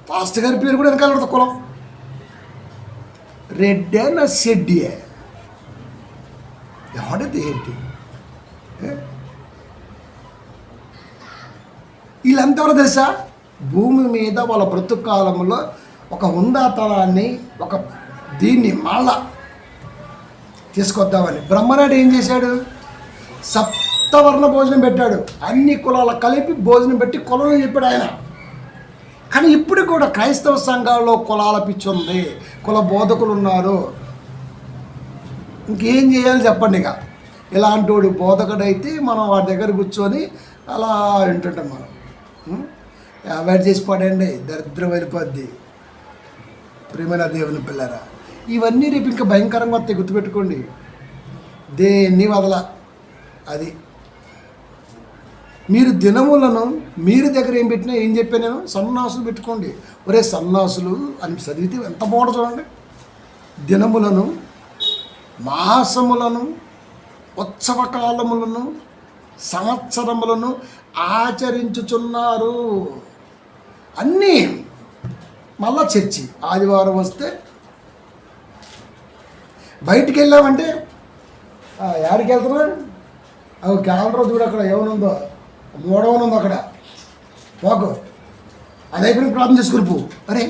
పాస్టర్ గారి పేరు కూడా వెనకాల కులం. రెడ్డే నా షెడ్డియే, ఎవడది ఏంటి? వీళ్ళంతా ఎవరో తెలుసా? భూమి మీద వాళ్ళ బ్రతుకాలంలో ఒక హుందాతనాన్ని, ఒక దీన్ని మళ్ళా తీసుకొద్దామని బ్రహ్మనాయుడు ఏం చేశాడు? సప్తవర్ణ భోజనం పెట్టాడు. అన్ని కులాల కలిపి భోజనం పెట్టి కులం చెప్పాడు ఆయన. కానీ ఇప్పుడు కూడా క్రైస్తవ సంఘాల్లో కులాల పిచ్చి ఉంది, కుల బోధకులు ఉన్నారు. ఇంకేం చేయాలి చెప్పండి? ఇక ఇలాంటి వాడు బోధకుడైతే మనం వాడి దగ్గర కూర్చొని అలా వింటుంటాం. మనం అవాయిడ్ చేసిపోడండి, దరిద్రం వెళ్ళిపోద్ది. ప్రేమైన దేవుని పిల్లరా, ఇవన్నీ రేపు ఇంకా భయంకరంగా వస్తాయి, గుర్తుపెట్టుకోండి. దేన్ని వదల. అది మీరు దినములను మీరు దగ్గర ఏం పెట్టినా ఏం చెప్పాను నేను? సన్నాసులు పెట్టుకోండి. ఒరే సన్నాసులు అని చదివితే ఎంత బాగుంటుంది చూడండి. దినములను, మాసములను, ఉత్సవకాలములను, సంవత్సరములను ఆచరించుచున్నారు. అన్నీ మళ్ళా చర్చి. ఆదివారం వస్తే బయటికి వెళ్ళామంటే యాడికి వెళ్తున్నా? అవి క్యాలెండర్ చూడు, అక్కడ ఏమనుందో, మూడవనుందో అక్కడ, పోకు. అది అయిపోయిన ప్రార్థన చేసుకుని పో. అరే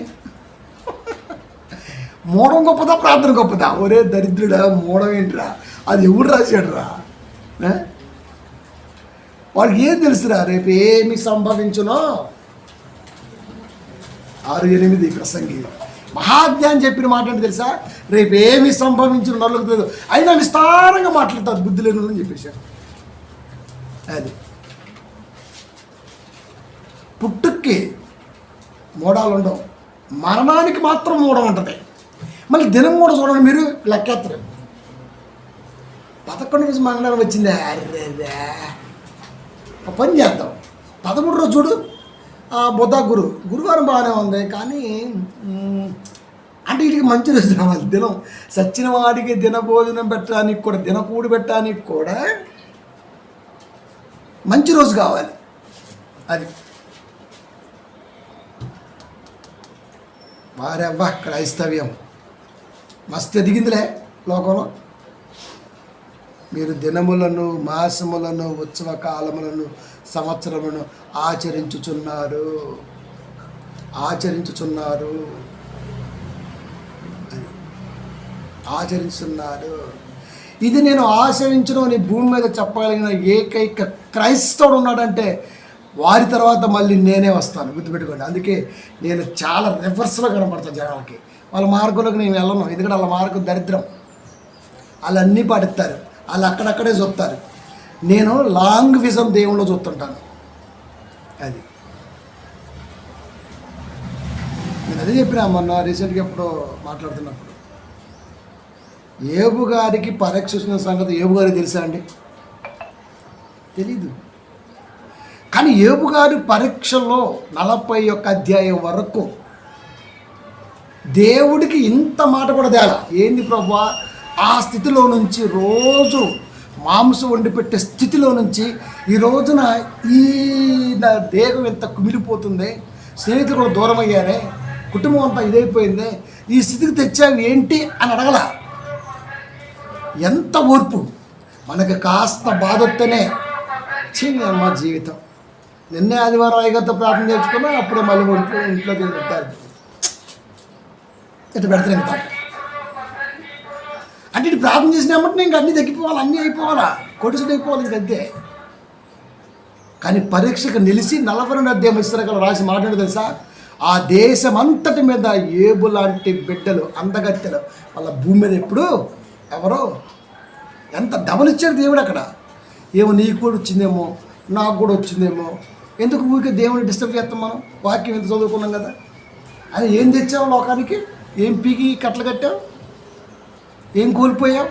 మూడం గొప్పదా ప్రార్థన గొప్పదా? ఒరే దరిద్రుడా, మూడం ఏంటిరా? అది ఎవడు రాశాడురా? వాడికి ఏం తెలుసురా రేపు ఏమి సంభవించునో? 6-8 ప్రసంగి మహాజ్ఞానం చెప్పిన మాట అంటే తెలుసా? రేపు ఏమి సంభవించిన నలుగురు తెలియదు, అయినా విస్తారంగా మాట్లాడతారు బుద్ధి లేని అని చెప్పేశారు. అది పుట్టుక్కి మూడాలు ఉండవు, మరణానికి మాత్రం మూడం ఉంటుంది. మళ్ళీ దినం కూడా చూడండి, మీరు లెక్కేస్తారు. 11 రోజు మంగళవారం వచ్చిందే, అర్రేదా పని చేద్దాం. 13 రోజు చూడు, బుధ గురువారం బాగానే ఉంది, కానీ అంటే వీటికి మంచి రోజు రావాలి. దినం సచ్చిన వాడికి దిన భోజనం పెట్టడానికి కూడా, దినకూడి పెట్టడానికి కూడా మంచి రోజు కావాలి. అది వారెవ్వా క్రైస్తవ్యం మస్తు ఎదిగిందిలే లోకంలో. మీరు దినములను, మాసములను, ఉత్సవ కాలములను, సంవత్సరములను ఆచరించుచున్నారు. ఇది నేను ఆచరించను అని భూమి మీద చెప్పగలిగిన ఏకైక క్రైస్తవుడు ఉన్నాడంటే వారి తర్వాత మళ్ళీ నేనే వస్తాను, గుర్తుపెట్టుకోండి. అందుకే నేను చాలా రివర్స్లో కనపడతాను జనాలకి. వాళ్ళ మార్గంలోకి నేను వెళ్ళను, ఎందుకంటే వాళ్ళ మార్గం దరిద్రం. వాళ్ళు అన్నీ పాటిస్తారు, వాళ్ళు అక్కడక్కడే చూస్తారు. నేను లాంగ్ విజన్ దేవుళ్ళు చూస్తుంటాను. అది నేను అదే చెప్పినా మొన్న రీసెంట్గా ఎప్పుడో మాట్లాడుతున్నప్పుడు. ఏబు గారికి పరీక్ష వచ్చిన సంగతి ఏబు గారికి తెలుసా అండి? తెలీదు. కానీ ఏబు గారి పరీక్షలో 41 అధ్యాయం వరకు దేవుడికి ఇంత మాట కూడా తేలా. ఏంది ప్రభువా, ఆ స్థితిలో నుంచి రోజు మాంసం వండి పెట్టే స్థితిలో నుంచి ఈ రోజున ఈ నా దేహం ఎంత కుమిలిపోతుంది, స్నేహితులు కూడా దూరం అయ్యారే, కుటుంబం అంతా ఇదైపోయింది, ఈ స్థితికి తెచ్చావు ఏంటి అని అడగల. ఎంత ఓర్పు! మనకు కాస్త బాధ వస్తేనే అమ్మ జీవితం. నిన్నే ఆదివారం అయ్యగారితో ప్రార్థన చేసుకున్నా, అప్పుడే మళ్ళీ ఇంట్లోకి వెళ్తారు, ఇట్లా పెడతారు. ఎంత అంటే ఇటు ప్రార్థన చేసినామంటే ఇంక అన్నీ తగ్గిపోవాలి, అన్నీ అయిపోవాలా, కొడుసుడు అయిపోవాలి, ఇంకంతే. కానీ పరీక్షకు నిలిచి 42 అధ్యాయం ఇస్రాయేలు రాసి మాట్లాడి తెలుసా, ఆ దేశం అంతటి మీద ఏబు లాంటి బిడ్డలు, అందగత్తెలు వాళ్ళ భూమి మీద ఎప్పుడు ఎవరో ఎంత డబుల్ ఇచ్చాడు దేవుడు అక్కడ. ఏమో నీకు కూడా వచ్చిందేమో, నాకు కూడా వచ్చిందేమో, ఎందుకు ఊరికే దేవుని డిస్టర్బ్ చేస్తాం మనం? వాక్యం ఎంత చదువుకున్నాం కదా. అది ఏం తెచ్చావు లోకానికి? ఏం పీకి కట్టలు కట్టావు? ఏం కోల్పోయావు?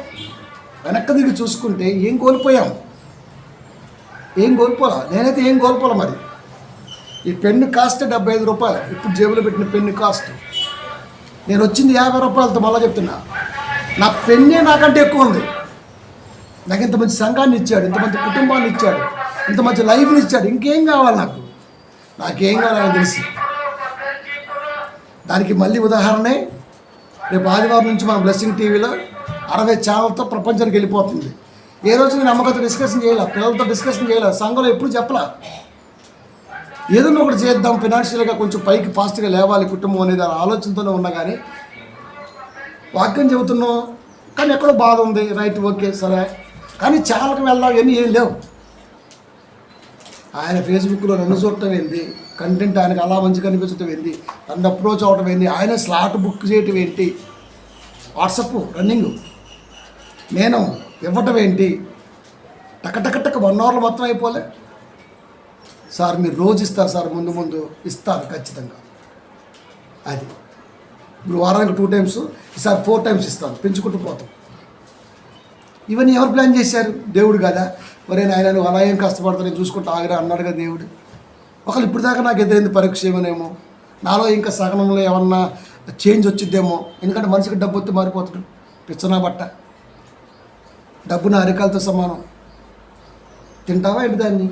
వెనక్కి దిగి చూసుకుంటే ఏం కోల్పోయాం? ఏం కోల్పోలా? నేనైతే ఏం కోల్పోలే. మరి ఈ పెన్ను కాస్ట్ 75 రూపాయలు. ఇప్పుడు జేబులో పెట్టిన పెన్ను కాస్ట్. నేను వచ్చింది 50 రూపాయలతో. మళ్ళీ చెప్తున్నా, నా పెన్నే నాకంటే ఎక్కువ ఉంది. నాకు ఇంత మంచి సంఘాన్ని ఇచ్చాడు, ఇంతమంది కుటుంబాన్ని ఇచ్చాడు, ఇంత మంచి లైఫ్ని ఇచ్చాడు. ఇంకేం కావాలి నాకు? నాకేం కావాలని తెలుసు. దానికి మళ్ళీ ఉదాహరణే రేపు ఆదివారం నుంచి మన బ్లెస్సింగ్ టీవీలో 60 ఛానల్తో ప్రపంచానికి వెళ్ళిపోతుంది. ఏ రోజు నేను అమ్మకతో డిస్కషన్ చేయాల, పిల్లలతో డిస్కషన్ చేయాల, సంఘంలో ఎప్పుడు చెప్పలా. ఏదన్నా ఒకటి చేద్దాం, ఫినాన్షియల్గా కొంచెం పైకి ఫాస్ట్గా లేవాలి కుటుంబం అనేది ఆలోచనతోనే ఉన్నా. కానీ వాక్యం చెబుతున్నాం, కానీ ఎక్కడో బాధ ఉంది. రైట్, ఓకే, సరే, కానీ ఛానల్కి వెళ్దాం ఇవన్నీ ఏం లేవు. ఆయన ఫేస్బుక్లో నన్ను చూడటం ఏంది, కంటెంట్ ఆయనకు అలా మంచిగా అనిపించడం ఏంది, నన్ను అప్రోచ్ అవ్వడం ఏంది, ఆయన స్లాట్ బుక్ చేయటం ఏంటి, వాట్సప్ రన్నింగ్ నేను ఇవ్వటం ఏంటి, టక 1 అవర్లో మొత్తం అయిపోలే. సార్ మీరు రోజు ఇస్తారు సార్, ముందు ఇస్తాను ఖచ్చితంగా. అది ఇప్పుడు వారానికి 2 టైమ్స్, ఈసారి 4 టైమ్స్ ఇస్తాను, పెంచుకుంటూ పోతాం. ఇవన్నీ ఎవరు ప్లాన్ చేశారు? దేవుడు కదా. మరే నాయన నువ్వు అలా ఏం కష్టపడతా, నేను చూసుకుంటూ ఆగిరా అన్నాడు కదా దేవుడు. ఒకళ్ళు ఇప్పుడు దాకా నాకు ఎదురైంది పరీక్ష ఏమోనేమో, నాలో ఇంకా సగనంలో ఏమన్నా చేంజ్ వచ్చిద్దేమో. ఎందుకంటే మనిషికి డబ్బు వస్తే మారిపోతాడు. పిచ్చనా బట్ట, డబ్బు నా అరికాలతో సమానం. తింటావా ఏంటి దాన్ని?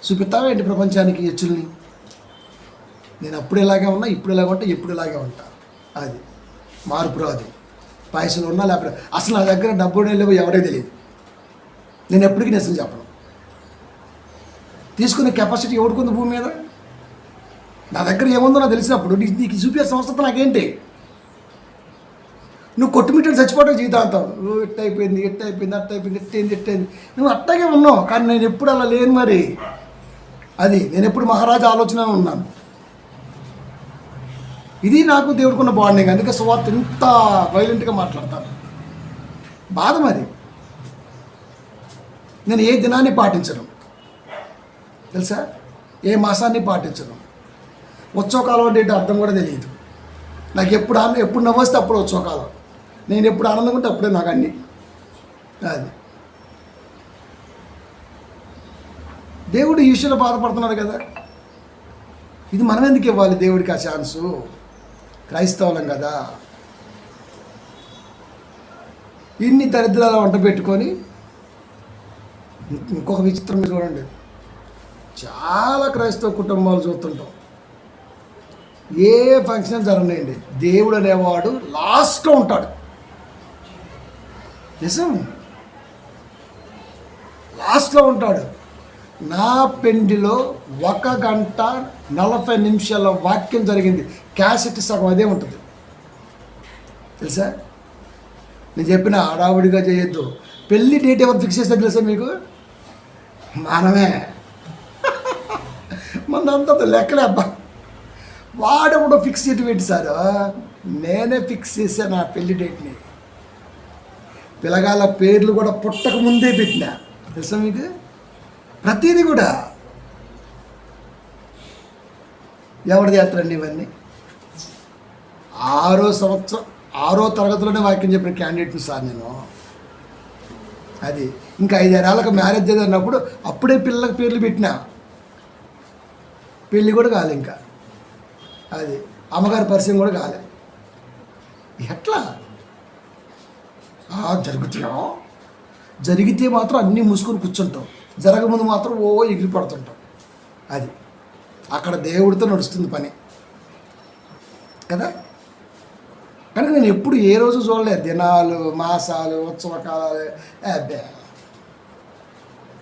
చూపిస్తావా ఏంటి ప్రపంచానికి హెచ్చుల్ని? నేను అప్పుడు ఇలాగే ఉన్నా, ఇప్పుడు ఇలాగే ఉంటా, ఎప్పుడు ఇలాగే ఉంటా. అది మార్పు రాదు. పైసలు ఉన్నా లేకపోతే అసలు నా దగ్గర డబ్బు లేవో ఎవరే తెలియదు. నేను ఎప్పటికీ నిజం చెప్పను. తీసుకునే కెపాసిటీ ఎవడుకుంది భూమి మీద? నా దగ్గర ఏముందో నాకు తెలిసినప్పుడు నీకు చూపే సంస్థ నాకేంటి? నువ్వు కొట్టుమిట్టని చచ్చిపోవడం జీవితాంతం. నువ్వు ఎట్టయిపోయింది, ఎట్టయింది. నువ్వు అట్టగే ఉన్నావు, కానీ నేను ఎప్పుడు అలా లేను. మరి అది నేను ఎప్పుడు మహారాజా ఆలోచన ఉన్నాను. ఇది నాకు దేవుడుకున్న బాండింగ్. అందుకే సువార్త ఇంత వైలెంట్గా మాట్లాడతాను. బాధ మరి. నేను ఏ దినాన్ని పాటించను తెలుసా, ఏ మాసాన్ని పాటించను. ఉత్సవకాలం అంటే ఏంటో అర్థం కూడా తెలియదు నాకు. ఎప్పుడు నవ్వొస్తే అప్పుడు ఉత్సవకాలం. నేను ఎప్పుడు ఆనందంగా ఉంటే అప్పుడే నాకు అన్నీ. అది దేవుడు ఈ విషయంలో బాధపడుతున్నాడు కదా. ఇది మనం ఎందుకు ఇవ్వాలి దేవుడికి ఆ ఛాన్సు? క్రైస్తవులం కదా. ఇన్ని దరిద్రాల వంట పెట్టుకొని ఇంకొక విచిత్రం చూడండి, చాలా క్రైస్తవ కుటుంబాలు చూస్తుంటాం. ఏ ఫంక్షన్ జరగనండి, దేవుడు అనేవాడు లాస్ట్లో ఉంటాడు. నిజం, లాస్ట్లో ఉంటాడు. నా పెండిలో 1 గంట 40 నిమిషాల వాక్యం జరిగింది. క్యాసెట్ సగం అదే ఉంటుంది తెలుసా. నేను చెప్పిన హడావుడిగా చేయొద్దు. పెళ్ళి డేట్ ఎవరు ఫిక్స్ చేస్తారు తెలుసా మీకు? మనమే. మనంతా లెక్కలే అబ్బా. వాడెవడో ఫిక్స్ చేయటం ఏంటి సార్? నేనే ఫిక్స్ చేశాను నా పెళ్లి డేట్ని. పిల్లగాళ్ళ పేర్లు కూడా పుట్టక ముందే పెట్టినా తెలుసా మీకు. ప్రతిదీ కూడా ఎవరు చేస్తారండి ఇవన్నీ? 6వ సంవత్సరం 6వ తరగతిలోనే వాక్యం చెప్పిన క్యాండిడేట్ని సార్ నేను. అది ఇంకా 5-6 ఏళ్ళకి మ్యారేజ్ చేద్దాన్నప్పుడు అప్పుడే పిల్లలకి పేర్లు పెట్టినా. పెళ్ళి కూడా కాలే ఇంకా. అది అమ్మగారి పరిచయం కూడా కాలే. ఎట్లా జరుగుతున్నాం? జరిగితే మాత్రం అన్నీ మూసుకొని కూర్చుంటాం, జరగముందు మాత్రం ఎగిరి పడుతుంటాం. అది అక్కడ దేవుడితో నడుస్తుంది పని కదా. కనుక నేను ఎప్పుడు ఏ రోజు చూడలేదు దినాలు, మాసాలు, ఉత్సవకాలాలు. అబ్బే,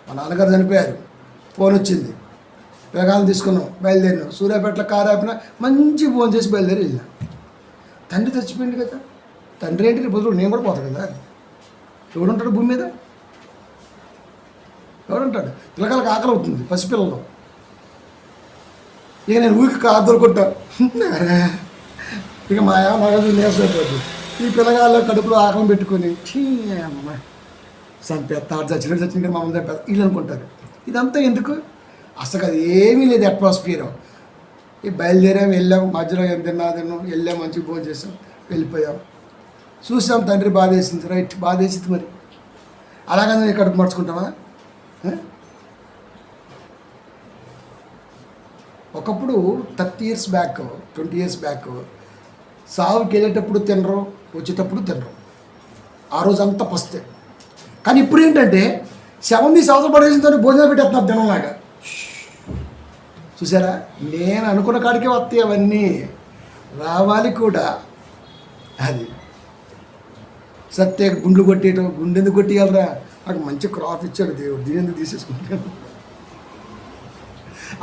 మా నాన్నగారు చనిపోయారు, ఫోన్ వచ్చింది, వేగాలను తీసుకున్నాం, బయలుదేరినాం. సూర్యాపేటలో కారు ఆపినా మంచి ఫోన్ చేసి బయలుదేరి వెళ్ళినా. తండ్రి చచ్చిపోయింది కదా. తండ్రి ఏంటి బదులు నేను కూడా పోతాను కదా. ఎవడుంటాడు భూమి మీద? ఎవడుంటాడు? పిల్లకాయలకు ఆకలి అవుతుంది, పసిపిల్లలు. ఇక నేను ఊరికి కాదొరుకుంటా. ఇక మా నగదు నేసైపోద్ది. ఈ పిల్లగాళ్ళ కడుపులో ఆకలి పెట్టుకొని అమ్మ చంపేస్తారు, చచ్చిన మమ్మల్ని చంపేస్తారు వీళ్ళు అనుకుంటారు. ఇదంతా ఎందుకు? అసలు అది ఏమీ లేదు. అట్మాస్ఫియర్ ఈ బయలుదేరాం, వెళ్ళాం, మధ్యలో ఏం తిన్నాం, వెళ్ళాం, మంచిగా భోజనం చేసాం, వెళ్ళిపోయాం, చూసాం, తండ్రి బాధేసింది, రైట్, బాధేసింది. మరి అలాగని ఇక్కడ మర్చుకుంటామా? ఒకప్పుడు 30 years బ్యాక్, 20 years బ్యాక్ సావుకి వెళ్ళేటప్పుడు తినరు, వచ్చేటప్పుడు తినరు, ఆ రోజు అంతా పస్తే. కానీ ఇప్పుడు ఏంటంటే 70 సంవత్సరాలు పడేసింతో భోజనం పెట్టేస్తున్నారు దినంలాగా. చూసారా? నేను అనుకున్న కాడికే వస్తాయి అవన్నీ, రావాలి కూడా. అది సత్య గుండ్లు కొట్టేయటం, గుండె ఎందుకు కొట్టేయాలరా? నాకు మంచి క్రాప్ ఇచ్చాడు దేవుడు, దీని ఎందుకు తీసేసుకుంటాను?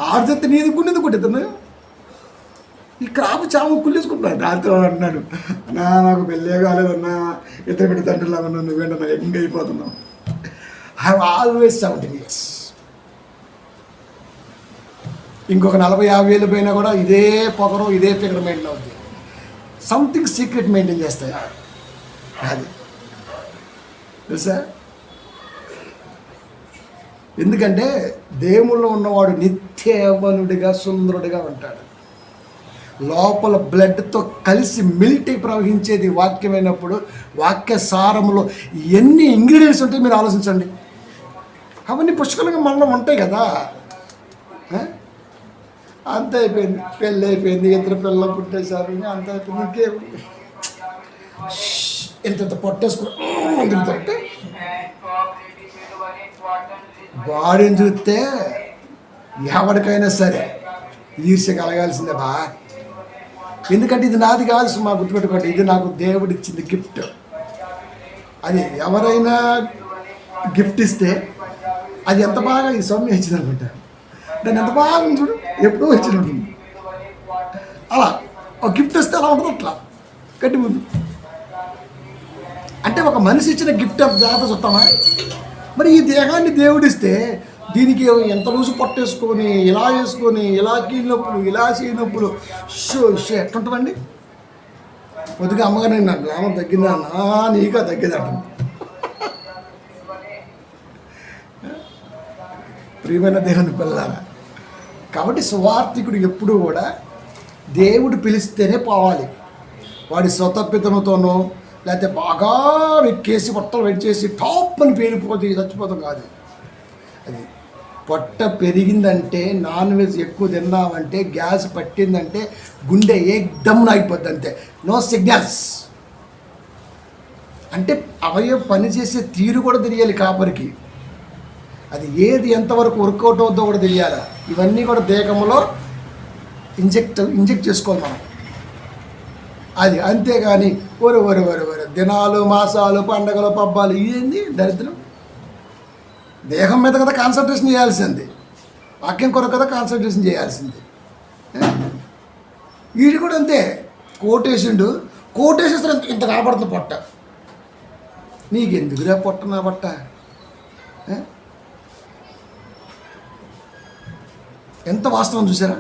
ఆడితే నేను గుండె ఎందుకు కొట్టేస్తాను? ఈ క్రాప్ చాలా కుళ్ళేసుకుంటున్నాడు. రాత్రి అంటున్నాడు, నాకు పెళ్ళే కాలేదన్నా, ఇద్దరు బిడ్డ తండ్రిలాగా ఉన్నాను, నువ్వేంటన్నా ఎంగ అయిపోతున్నావు. I have always 17 years. ఇంకొక 40-50 ఏళ్ళు పోయినా కూడా ఇదే పొగరు, ఇదే ఫిగర్ మెయింటైన్ అవుతుంది. సంథింగ్ సీక్రెట్ మెయింటైన్ చేస్తాయి. అది తెలుసా? ఎందుకంటే దేవుల్లో ఉన్నవాడు నిత్య యవ్వనుడిగా సుందరుడిగా ఉంటాడు. లోపల బ్లడ్తో కలిసి మిల్టీ ప్రవహించేది వాక్యమైనప్పుడు, వాక్య సారంలో ఎన్ని ఇంగ్రీడియంట్స్ ఉంటాయి మీరు ఆలోచించండి. అవన్నీ పుష్కలంగా మనలో ఉంటాయి కదా. అంత అయిపోయింది, పెళ్ళి అయిపోయింది, ఇద్దరు పిల్లలు పుట్టేశారు, అంత అయిపోయింది. ఇంకేం ఎంత పొట్టేసుకుంటే బాడీని చూస్తే ఎవరికైనా సరే ఈర్ష్య కలగాల్సిందే బా. ఎందుకంటే ఇది నాది కాదు సుమా, గుర్తుపెట్టుకోండి, ఇది నాకు దేవుడు ఇచ్చింది గిఫ్ట్. అది ఎవరైనా గిఫ్ట్ ఇస్తే అది ఎంత బాగా ఈ సౌమ్యం ఇచ్చింది అనుకుంటా, దాన్ని ఎంత బాగా చూడు, ఎప్పుడో ఇచ్చినట్టు. అలా ఒక గిఫ్ట్ వస్తే అలా ఉంటుంది, అట్లా గట్టి ముందు. అంటే ఒక మనిషి ఇచ్చిన గిఫ్ట్ జాగ్రత్త చూస్తామా? మరి ఈ దేహాన్ని దేవుడిస్తే దీనికి ఎంత రోజు పట్టేసుకొని, ఇలా వేసుకొని, ఇలా కీళ్ళొప్పులు, ఇలా చేయనొప్పులు, ఎట్లుంటుందండి? కొద్దిగా అమ్మగారు నా గ్రామం తగ్గిందా అన్నా, నీగా తగ్గేదంట. ప్రియమైన దేవుని పిల్లలారా, కాబట్టి సువార్థికుడు ఎప్పుడూ కూడా దేవుడు పిలిస్తేనే పోవాలి. వాడి స్వతప్పితనతోనో లేకపోతే బాగా వెక్కేసి పొట్టలు వెయిట్ చేసి టాప్ అని పేలిపోతే చచ్చిపోతాం కాదు. అది పొట్ట పెరిగిందంటే, నాన్ వెజ్ ఎక్కువ తిన్నామంటే, గ్యాస్ పట్టిందంటే గుండె ఏకదమ్మున అయిపోద్ది, అంతే, నో సిగ్నల్స్. అంటే అవయవ పనిచేసే తీరు కూడా తెలియాలి కాపరికి. అది ఏది ఎంతవరకు వర్కౌట్ అవుతుందో కూడా తెలియాలి. ఇవన్నీ కూడా దేహంలో ఇంజెక్ట్ చేసుకోవాలి మనం. అది అంతేగాని ఒరే దినాలు, మాసాలు, పండగలు, పబ్బాలు ఇదేంది దరిద్రం. దేహం మీద కదా కాన్సన్ట్రేషన్ చేయాల్సింది, వాక్యం కొరకు కదా కాన్సన్ట్రేషన్ చేయాల్సింది. వీడు కూడా అంతే, కోటేసేస్తే ఇంత కనపడుతుంది పొట్ట. నీకెందుకురా పొట్ట, నా పొట్ట? ఎంత వాస్తవం చూసారా?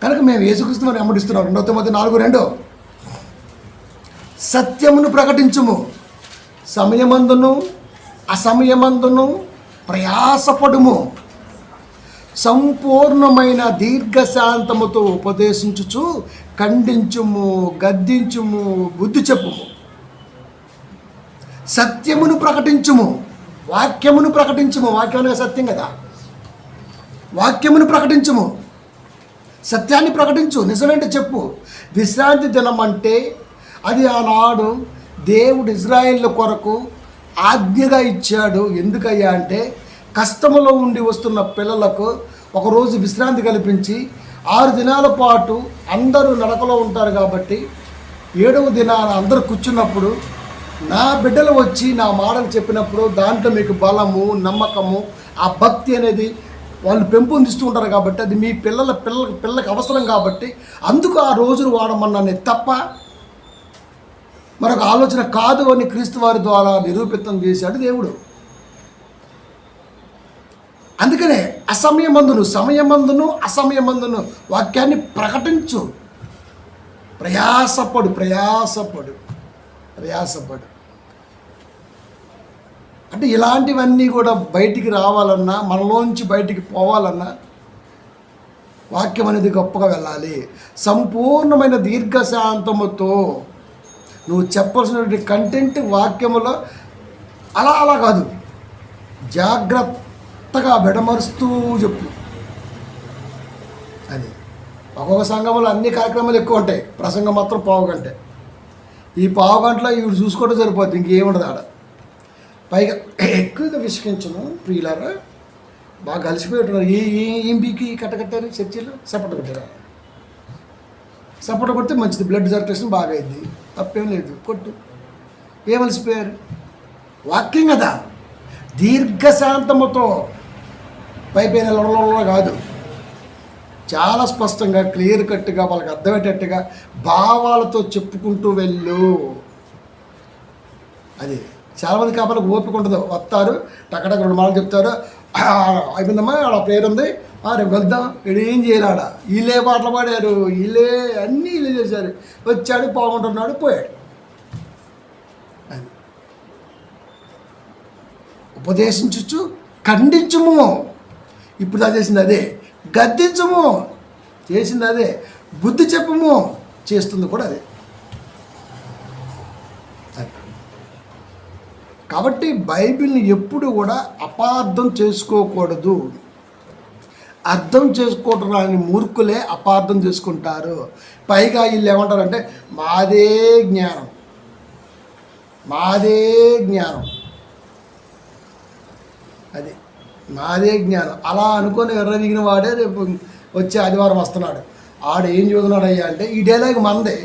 కనుక మేము యేసుక్రీస్తు వారిని వెంబడిస్తున్నాం. 2 Timothy 4:2 సత్యమును ప్రకటించుము, సమయమందును అసమయమందును ప్రయాసపడుము, సంపూర్ణమైన దీర్ఘశాంతముతో ఉపదేశించుచు ఖండించుము, గద్దించుము, బుద్ధి చెప్పుము. సత్యమును ప్రకటించుము, వాక్యమును ప్రకటించుము. వాక్యం అనేది సత్యం కదా. వాక్యమును ప్రకటించుము, సత్యాన్ని ప్రకటించు, నిజమేంటి చెప్పు. విశ్రాంతి దినం అంటే అది ఆనాడు దేవుడు ఇజ్రాయేల్ కొరకు ఆజ్ఞగా ఇచ్చాడు. ఎందుకయ్యా అంటే కష్టములో ఉండి వస్తున్న పిల్లలకు ఒకరోజు విశ్రాంతి కల్పించి 6 దినాల పాటు అందరూ నడకలో ఉంటారు కాబట్టి 7వ దినాన అందరూ కూర్చున్నప్పుడు నా బిడ్డలు వచ్చి నా మాటలు చెప్పినప్పుడు దాంట్లో మీకు బలము, నమ్మకము, ఆ భక్తి అనేది వాళ్ళు పెంపొందిస్తూ ఉంటారు కాబట్టి అది మీ పిల్లలకు అవసరం కాబట్టి అందుకు ఆ రోజును వాడమన్నానే తప్ప మరొక ఆలోచన కాదు అని క్రీస్తు వారి ద్వారా నిరూపితం చేశాడు దేవుడు. అందుకనే సమయమందును అసమయమందును వాక్యాన్ని ప్రకటించు, ప్రయాసపడు. అంటే ఇలాంటివన్నీ కూడా బయటికి రావాలన్నా, మనలోంచి బయటికి పోవాలన్నా వాక్యం అనేది గొప్పగా వెళ్ళాలి. సంపూర్ణమైన దీర్ఘశాంతముతో నువ్వు చెప్పాల్సినటువంటి కంటెంట్ వాక్యములో అలా కాదు, జాగ్రత్తగా విడమరుస్తూ చెప్పు. అది ఒక్కొక్క సంఘంలో అన్ని కార్యక్రమాలు ఎక్కువ ఉంటాయి, ప్రసంగం మాత్రం పావుగంటే. ఈ పావుగంటలో ఇవి చూసుకోవడం సరిపోద్ది, ఇంకేముండదు ఆడ. పైగా ఎక్కువగా విసిగించను ప్రియులారా, బాగా కలిసిపోయి ఏం బీకి కట్టకట్టారు చర్చిలో, సపోర్ట్ కొట్టారా? సపోర్ట్ కొడితే మంచిది, బ్లడ్ సర్క్యులేషన్ బాగా అయింది, తప్పేం లేదు, కొట్టు. ఏమలిసిపోయారు? వాక్యం కదా, దీర్ఘశాంతముతో పైపైన లొడలో కాదు, చాలా స్పష్టంగా క్లియర్ కట్గా వాళ్ళకి అర్థమయ్యేటట్టుగా భావాలతో చెప్పుకుంటూ వెళ్ళు. అది చాలామంది కాపాలకు ఓపిక ఉండదు, వస్తారు టకటక 2 మాటలు చెప్తారు, అయిపోయిందమ్మా ఆడ ప్రేయర్ ఉంది, రేపు వెళ్దాం, ఏం చేయాలి ఆడ, వీళ్ళే పాటలు పాడారు, వీళ్ళే చేశారు, వచ్చాడు బాగుంటున్నాడు పోయాడు. అది ఉపదేశించచ్చు, ఖండించము, ఇప్పుడు అది చేసింది అదే, గద్దించము, చేసింది అదే, బుద్ధి చెప్పము, చేస్తుంది కూడా అదే. కాబట్టి బైబిల్ని ఎప్పుడు కూడా అపార్థం చేసుకోకూడదు. అర్థం చేసుకోవటం రాని మూర్ఖులే అపార్థం చేసుకుంటారు. పైగా వీళ్ళు ఏమంటారంటే మాదే జ్ఞానం, మాదే జ్ఞానం, అది మాదే జ్ఞానం. అలా అనుకొని ఎర్రదిగిన వాడే రేపు వచ్చే ఆదివారం వస్తున్నాడు. ఆడు ఏం చదువుతున్నాడు అయ్యా అంటే, ఈ డైలాగ్ మనదే,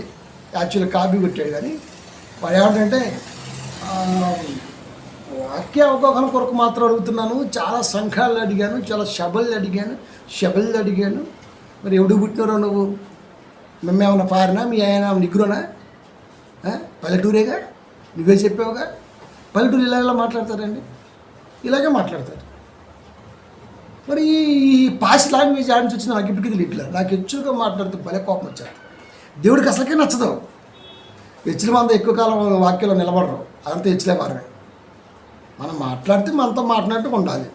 యాక్చువల్లీ కాపీ కొట్టాడు. కానీ వాడు ఏమంటే వాక్య అవగాహన కొరకు మాత్రం అడుగుతున్నాను, చాలా సంఘాలు అడిగాను, చాలా షబళ్ళు అడిగాను. మరి ఎవడు పుట్టినారో నువ్వు? మేమేమన్నా ఫారినా, మీ ఆయన నిగ్రోనా? పల్లెటూరేగా, నువ్వే చెప్పావుగా. పల్లెటూరు ఇలా మాట్లాడతారండి, ఇలాగే మాట్లాడతారు. మరి ఈ పాస్ట్ లాంగ్వేజ్ ఆడించి వచ్చిన నాకు ఇప్పటికీ తెలియట్లేదు. నాకు ఎక్కువగా మాట్లాడితే భలే కోపం వచ్చారు. దేవుడికి అసలుకే నచ్చదు. హెచ్చుల మంద ఎక్కువ కాలం వాక్యంలో నిలబడరు, అదంతా హెచ్చులే వారమే. మనం మాట్లాడితే మనతో మాట్లాడుతూ ఉండాలి.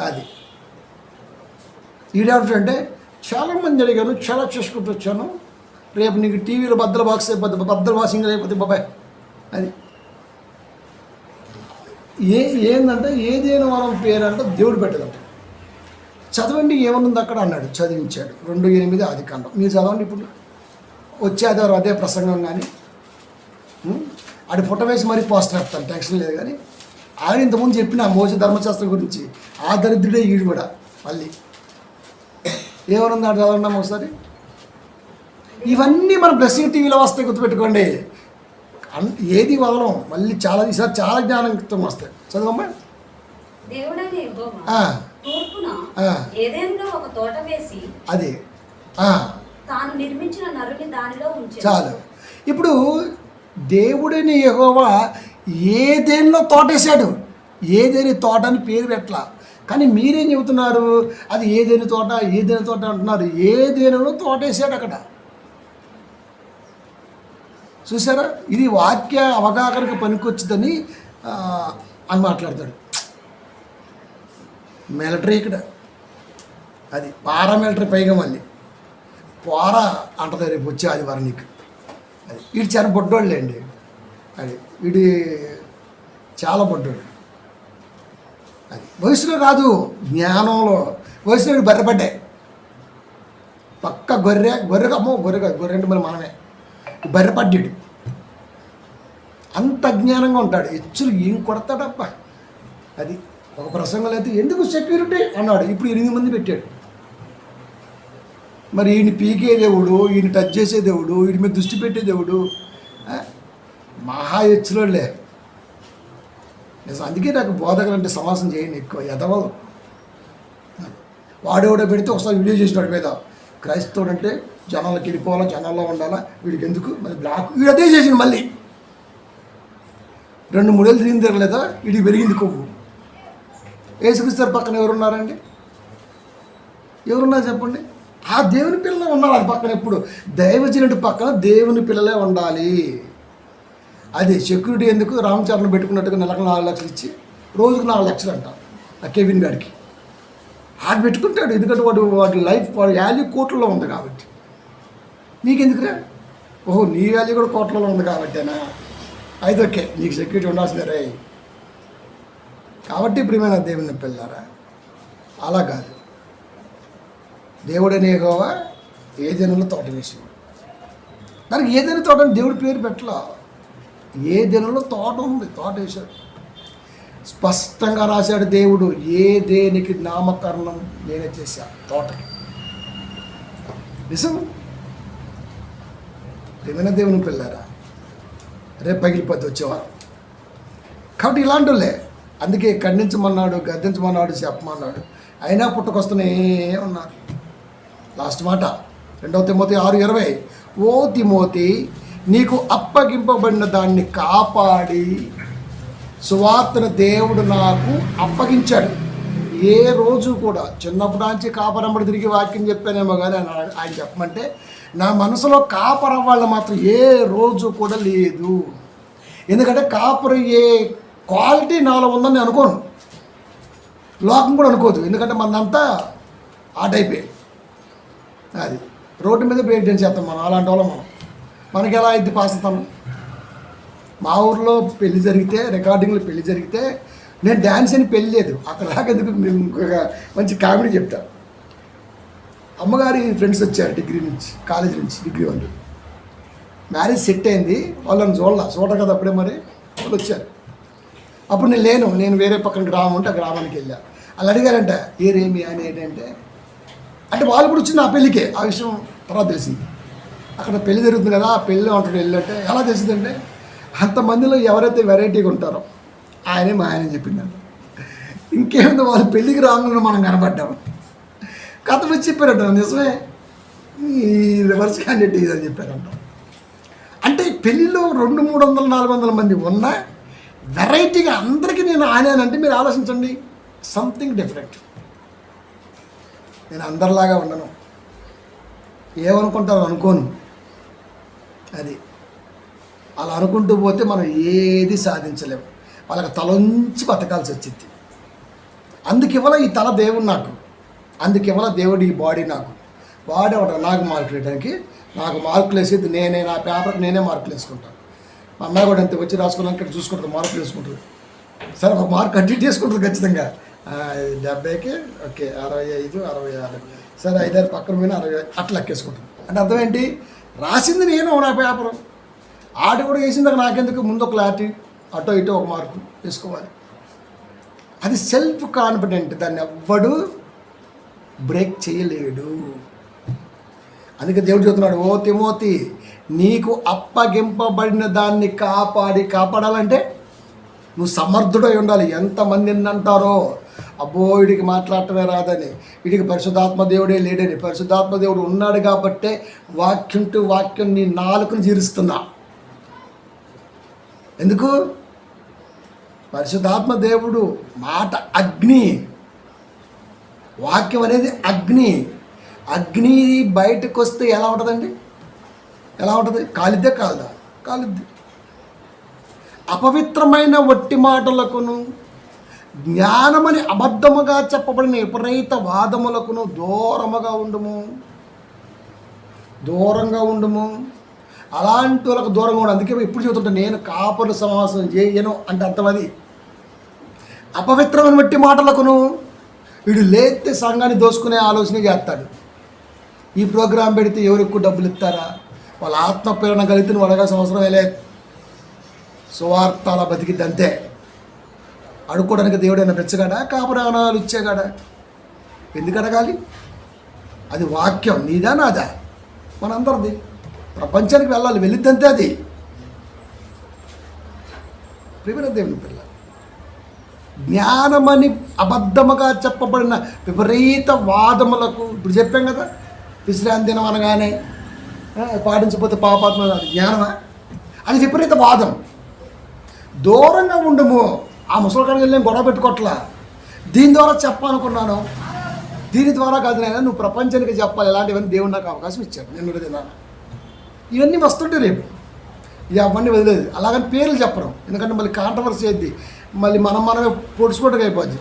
అది ఈడేమిటంటే చాలామంది అడిగాను, చాలా చేసుకుంటూ వచ్చాను, రేపు నీకు టీవీలో బద్దల బాక్స్ అయిపోద్ది, బద్దల వాసింగ్ అయిపోతుంది బాబాయ్. అది ఏంటంటే ఏదైనా మనం పేరు అంటే దేవుడు పెట్టదంట. చదవండి ఏమనుంది అక్కడ అన్నాడు, చదివించాడు. 2:8 ఆదికాండం. మీరు చదవండి ఇప్పుడు, వచ్చే ఆదివారం అదే ప్రసంగం. కానీ ఆడి ఫోటో వేసి మరీ పోస్టర్ వేస్తాను, టెన్షన్ లేదు. కానీ ఆయన ఇంతకుముందు చెప్పిన మోస ధర్మశాస్త్రం గురించి, ఆ దరిద్రుడే ఈడు కూడా. మళ్ళీ ఏమనుంది ఆడు చదవడం ఒకసారి. ఇవన్నీ మన బ్లెస్సింగ్ టీవీలో వస్తాయి, గుర్తుపెట్టుకోండి. ఏది వదలం, మళ్ళీ ఈసారి చాలా జ్ఞానంతో వస్తాయి. చదవమ్మా. అది చాలు. ఇప్పుడు దేవుడిని యెహోవా ఏదేనిలో తోటేశాడు, ఏదేని తోట అని పేరు పెట్టలా. కానీ మీరేం చెబుతున్నారు, అది ఏదేని తోట అంటున్నారు. ఏదేనిలో తోటేశాడు అక్కడ. చూసారా, ఇది వాక్య అవగాహనకు పనికొచ్చిందని అని మాట్లాడతాడు. మిలిటరీ ఇక్కడ, అది పారామిలిటరీ. పైగా మళ్ళీ పోరా అంటది రేపు వచ్చే ఆదివారం నీకు. అది వీడు చాలా బొడ్డోళ్ళండి, అది వీడి చాలా బొడ్డోడు. అది వయసులో కాదు, జ్ఞానంలో. వయసులో వీడు బర్రెపడ్డే, పక్క గొర్రె అమ్మో గొర్రె అంటే మరి మనమే. బర్రెపడ్డాడు, అంత అజ్ఞానంగా ఉంటాడు. హెచ్చులు ఏం కొడతాడబ్బా. అది ఒక ప్రసంగంలో అయితే ఎందుకు సెక్యూరిటీ అన్నాడు, ఇప్పుడు 8 మంది పెట్టాడు. మరి ఈయన పీకే దేవుడు, ఈయన టచ్ చేసే దేవుడు, వీడి మీద దృష్టి పెట్టే దేవుడు, మహా హెచ్చులోలే. నిజం, అందుకే నాకు బోధకులు అంటే సమాసం చేయండి ఎక్కువ. ఎదవలు వాడేవాడో పెడితే ఒకసారి వీడియో చేసినాడు మీద, క్రైస్తవుడు అంటే జనాలకు వెళ్ళిపోవాలా, జనాల్లో ఉండాలా, వీడికి ఎందుకు మళ్ళీ బ్లాక్. వీడు అదే చేసింది. మళ్ళీ 2-3 ఏళ్ళు తిరిగి తిరగలేదా, వీడికి పెరిగింది కొవ్వు. యేసుక్రీస్తు పక్కన ఎవరున్నారండి? ఎవరున్నారు చెప్పండి? ఆ దేవుని పిల్లలే ఉన్నారు అది పక్కన. ఎప్పుడు దైవజనుడి పక్కన దేవుని పిల్లలే ఉండాలి. అది సెక్యూరిటీ ఎందుకు? రామచరణ్ పెట్టుకున్నట్టుగా నెలకు 4 లక్షలు ఇచ్చి రోజుకు 4 లక్షలు అంట ఆ కెవిన్ గారికి. ఆడు పెట్టుకుంటాడు, ఎందుకంటే వాడి లైఫ్ వాడి వాల్యూ కోట్లలో ఉంది కాబట్టి. నీకెందుకురా? ఓహో, నీ వాల్యూ కూడా కోట్లలో ఉంది కాబట్టేనా? అయితే ఓకే, నీకు సెక్యూరిటీ ఉండాల్సిందే రే. కాబట్టి ప్రియమైన దేవుని పిల్లారా, అలా కాదు. దేవుడనే యెహోవా ఏదెనులో తోట వేసేవాడు. దానికి ఏదైనా తోట అని దేవుడి పేరు పెట్టలా. ఏదెనులో తోట ఉంది, తోట వేశాడు. స్పష్టంగా రాశాడు దేవుడు, ఏ దేనికి నామకరణం నేనే చేశా తోటకి. నిజం. ప్రియమైన దేవుని పిల్లారా, రేపు పగిలిపోతే వచ్చేవారు. కాబట్టి ఇలాంటి వాళ్ళే. అందుకే ఖండించమన్నాడు, గద్దించమన్నాడు, చెప్పమన్నాడు, అయినా పుట్టుకొస్తూనే ఉన్నారు. లాస్ట్ మాట 2 తిమోతి 6:20, ఓ తిమోతి, నీకు అప్పగింపబడిన దాన్ని కాపాడి సువార్తను దేవుడు నాకు అప్పగించాడు. ఏ రోజు కూడా చిన్నప్పటి నుంచి కాపరమ్మడి తిరిగి వాక్యం చెప్పానేమో కానీ ఆయన చెప్పమంటే నా మనసులో కాపరం వాళ్ళు మాత్రం ఏ రోజు కూడా లేదు. ఎందుకంటే కాపరు ఏ క్వాలిటీ నాలో ఉందని అనుకోను, లోకం కూడా అనుకోదు. ఎందుకంటే మనంతా ఆ టైపే. అది రోడ్డు మీద బ్రేక్ డాన్స్ చేస్తాం మనం, అలాంటి వాళ్ళం మనకి ఎలా అయింది పాస్తాను. మా ఊర్లో పెళ్లి జరిగితే, రికార్డింగ్లో పెళ్లి జరిగితే నేను డ్యాన్స్ అని పెళ్ళి లేదు. అక్కడ దాకెందుకు మేము ఇంకొక మంచి కామెడీ చెప్తా. అమ్మగారి ఫ్రెండ్స్ వచ్చారు డిగ్రీ నుంచి, కాలేజీ నుంచి, డిగ్రీ వాళ్ళు. మ్యారేజ్ సెట్ అయింది, వాళ్ళని చూడరు కదా అప్పుడే. మరి వాళ్ళు వచ్చారు. అప్పుడు నేను వేరే పక్కన గ్రామం ఉంటే ఆ గ్రామానికి వెళ్ళా. వాళ్ళు అడిగారంట, ఏరేమి అని ఏంటంటే, అంటే వాళ్ళు కూడా వచ్చింది ఆ పెళ్ళికే. ఆ విషయం తర్వాత తెలిసింది. అక్కడ పెళ్లి జరుగుతుంది కదా, ఆ పెళ్ళి ఉంటాడు వెళ్ళంటే ఎలా తెలిసిందంటే, అంతమందిలో ఎవరైతే వెరైటీగా ఉంటారో ఆయనే మా ఆయన చెప్పిందంట. ఇంకేముంది, వాళ్ళు పెళ్ళికి రాగానే మనం కనబడ్డాం. కథ వచ్చి చెప్పారంట, నిజమే, ఈ రివర్స్ క్యాండిడేట్ ఇదని చెప్పారంట. అంటే పెళ్ళిలో 200, 300, 400 మంది ఉన్నా వెరైటీగా అందరికీ నేను ఆనానంటే మీరు ఆలోచించండి, సంథింగ్ డిఫరెంట్. నేను అందరిలాగా ఉండను, ఏమనుకుంటారో అనుకోను. అది అలా అనుకుంటూ పోతే మనం ఏది సాధించలేము. వాళ్ళకి తలొంచి బతకాల్సి వచ్చింది. అందుకివ్వాల ఈ తల దేవుడు నాకు, అందుకివ్వాల దేవుడు ఈ బాడీ నాకు. బాడీ ఒకటి నాకు మార్కులు వేయడానికి, నాకు మార్కులు వేసేది నేనే, నా పేపర్కి నేనే మార్కులు వేసుకుంటాను. మా అమ్మాయి కూడా ఎంత వచ్చి రాసుకున్నాక ఇక్కడ చూసుకుంటుంది, మార్కులు వేసుకుంటుంది. సరే ఒక మార్క్ కంటిన్యూ చేసుకుంటుంది ఖచ్చితంగా. 70కి ఓకే 65, 66, సరే 5 పక్కన పోయినా 60 అట్లా లెక్కేసుకుంటుంది. అంటే అర్థం ఏంటి, రాసింది నేను నా పేపరు, ఆట కూడా వేసిందాక నాకెందుకు, ముందు ఒక క్లారిటీ, అటో ఇటో ఒక మార్కు వేసుకోవాలి. అది సెల్ఫ్ కాన్ఫిడెంట్, దాన్ని ఎవ్వడు బ్రేక్ చేయలేడు. అందుకే దేవుడు చెబుతున్నాడు, ఓ తిమోతి, నీకు అప్పగింపబడిన దాన్ని కాపాడాలంటే నువ్వు సమర్థుడై ఉండాలి. ఎంతమంది అంటారో, అబ్బో వీడికి మాట్లాడటమే రాదని, వీడికి పరిశుద్ధాత్మ దేవుడే లేడని. పరిశుద్ధాత్మ దేవుడు ఉన్నాడు కాబట్టే వాక్యం టు వాక్యం నీ నాలుకను జీరుస్తున్నా. ఎందుకు? పరిశుద్ధాత్మ దేవుడు మాట అగ్ని, వాక్యం అనేది అగ్ని. అగ్ని బయటకు వస్తే ఎలా ఉంటుందండి? ఎలా ఉంటుంది? కాలిద్దే కాలదా? కాలిద్ది. అపవిత్రమైన వట్టి మాటలకును జ్ఞానమని అబద్ధముగా చెప్పబడిన విపరీత వాదములకును దూరంగా ఉండుము. అలాంటి వాళ్ళకు దూరంగా ఉండు. అందుకే ఇప్పుడు చెబుతుంటా, నేను కాపరుల సమావేశం చేయను అంటే అర్థమది. అపవిత్రమైన వట్టి మాటలకును, వీడు లేతే సంఘాన్ని దోసుకునే ఆలోచన చేస్తాడు. ఈ ప్రోగ్రాం పెడితే ఎవరు ఎక్కువ డబ్బులు ఇస్తారా, వాళ్ళ ఆత్మ ప్రేరణ కలిగితే అడగాల్సిన అవసరమే లేదు. సువార్త అలా బతికిద్ది అంతే. అడుక్కోవడానికి దేవుడైనా పెంచగాడా, కాపురాణాలు ఇచ్చేగాడా? ఎందుకు అడగాలి? అది వాక్యం నీదా నాదా మనందరిది. ప్రపంచానికి వెళ్ళాలి, వెళ్ళిద్దంతే అది. ప్రియమైన దేవుని పిల్ల, జ్ఞానమని అబద్ధముగా చెప్పబడిన విపరీత వాదములకు, ఇప్పుడు చెప్పాం కదా, విశ్రాంతి దినం అనగానే పాటించకపోతే పాపాత్మ, అది జ్ఞానమా? అది విపరీత వాదం. దూరంగా ఉండము. ఆ ముసలికాడికి వెళ్ళి నేను గొడవ పెట్టుకోవట్లా, దీని ద్వారా చెప్పాలనుకున్నాను. దీని ద్వారా కాదు నాయన, నువ్వు ప్రపంచానికి చెప్పాలి. ఇలాంటివన్నీ దేవుడు నాకు అవకాశం ఇచ్చాడు. నేను తిన్నాను, ఇవన్నీ వస్తుంటే రేపు ఇక అవన్నీ వదిలేదు. అలాగని పేర్లు చెప్పడం, ఎందుకంటే మళ్ళీ కాంట్రవర్సీ అయింది. మళ్ళీ మనమే పొడుచుకోవడం అయిపోద్ది.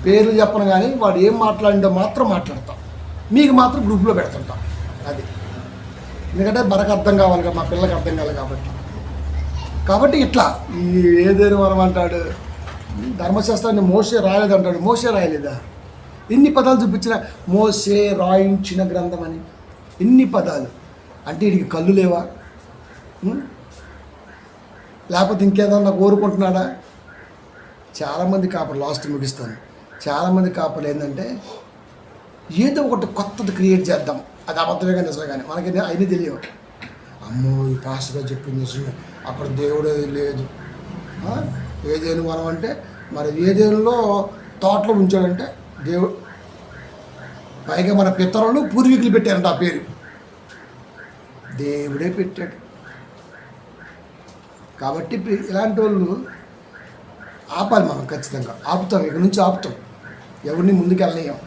పేర్లు చెప్పను కానీ వాడు ఏం మాట్లాడిందో మాత్రం మాట్లాడతాం, మీకు మాత్రం గ్రూప్లో పెడుతుంటాం. అది ఎందుకంటే మనకు అర్థం కావాలి కదా, మా పిల్లలకు అర్థం కావాలి కాబట్టి ఇట్లా ఈ ఏదేని వరం అంటాడు. ధర్మశాస్త్రాన్ని మోసే రాయలేదంటాడు. మోసే రాయలేదా? ఇన్ని పదాలు చూపించిన మోసే రాయించిన గ్రంథం అని ఇన్ని పదాలు అంటే వీడికి కళ్ళు లేవా? లేకపోతే ఇంకేదన్నా కోరుకుంటున్నాడా? చాలామంది కాపర్లు, లాస్ట్ ముగిస్తాను, చాలామంది కాపర్లు ఏంటంటే ఏదో ఒకటి కొత్తది క్రియేట్ చేద్దాం, అది అబద్ధమే కానీ నిజమే కానీ మనకి అయినా తెలియవు. అమ్మో ఈ పాస్టర్గా చెప్పింది నిజమే, అక్కడ దేవుడు లేదు. ఏదేను వరం అంటే మరి ఏదేనులో తోటలో ఉంచాడంటే దేవుడు, పైగా మన పితరులు పూర్వీకులు పెట్టారంట ఆ పేరు, దేవుడే పెట్టాడు. కాబట్టి ఇలాంటి వాళ్ళు ఆపాలి, మనం ఖచ్చితంగా ఆపుతాం, ఇక నుంచి ఆపుతాం, ఎవరిని ముందుకు వెళ్ళలేం.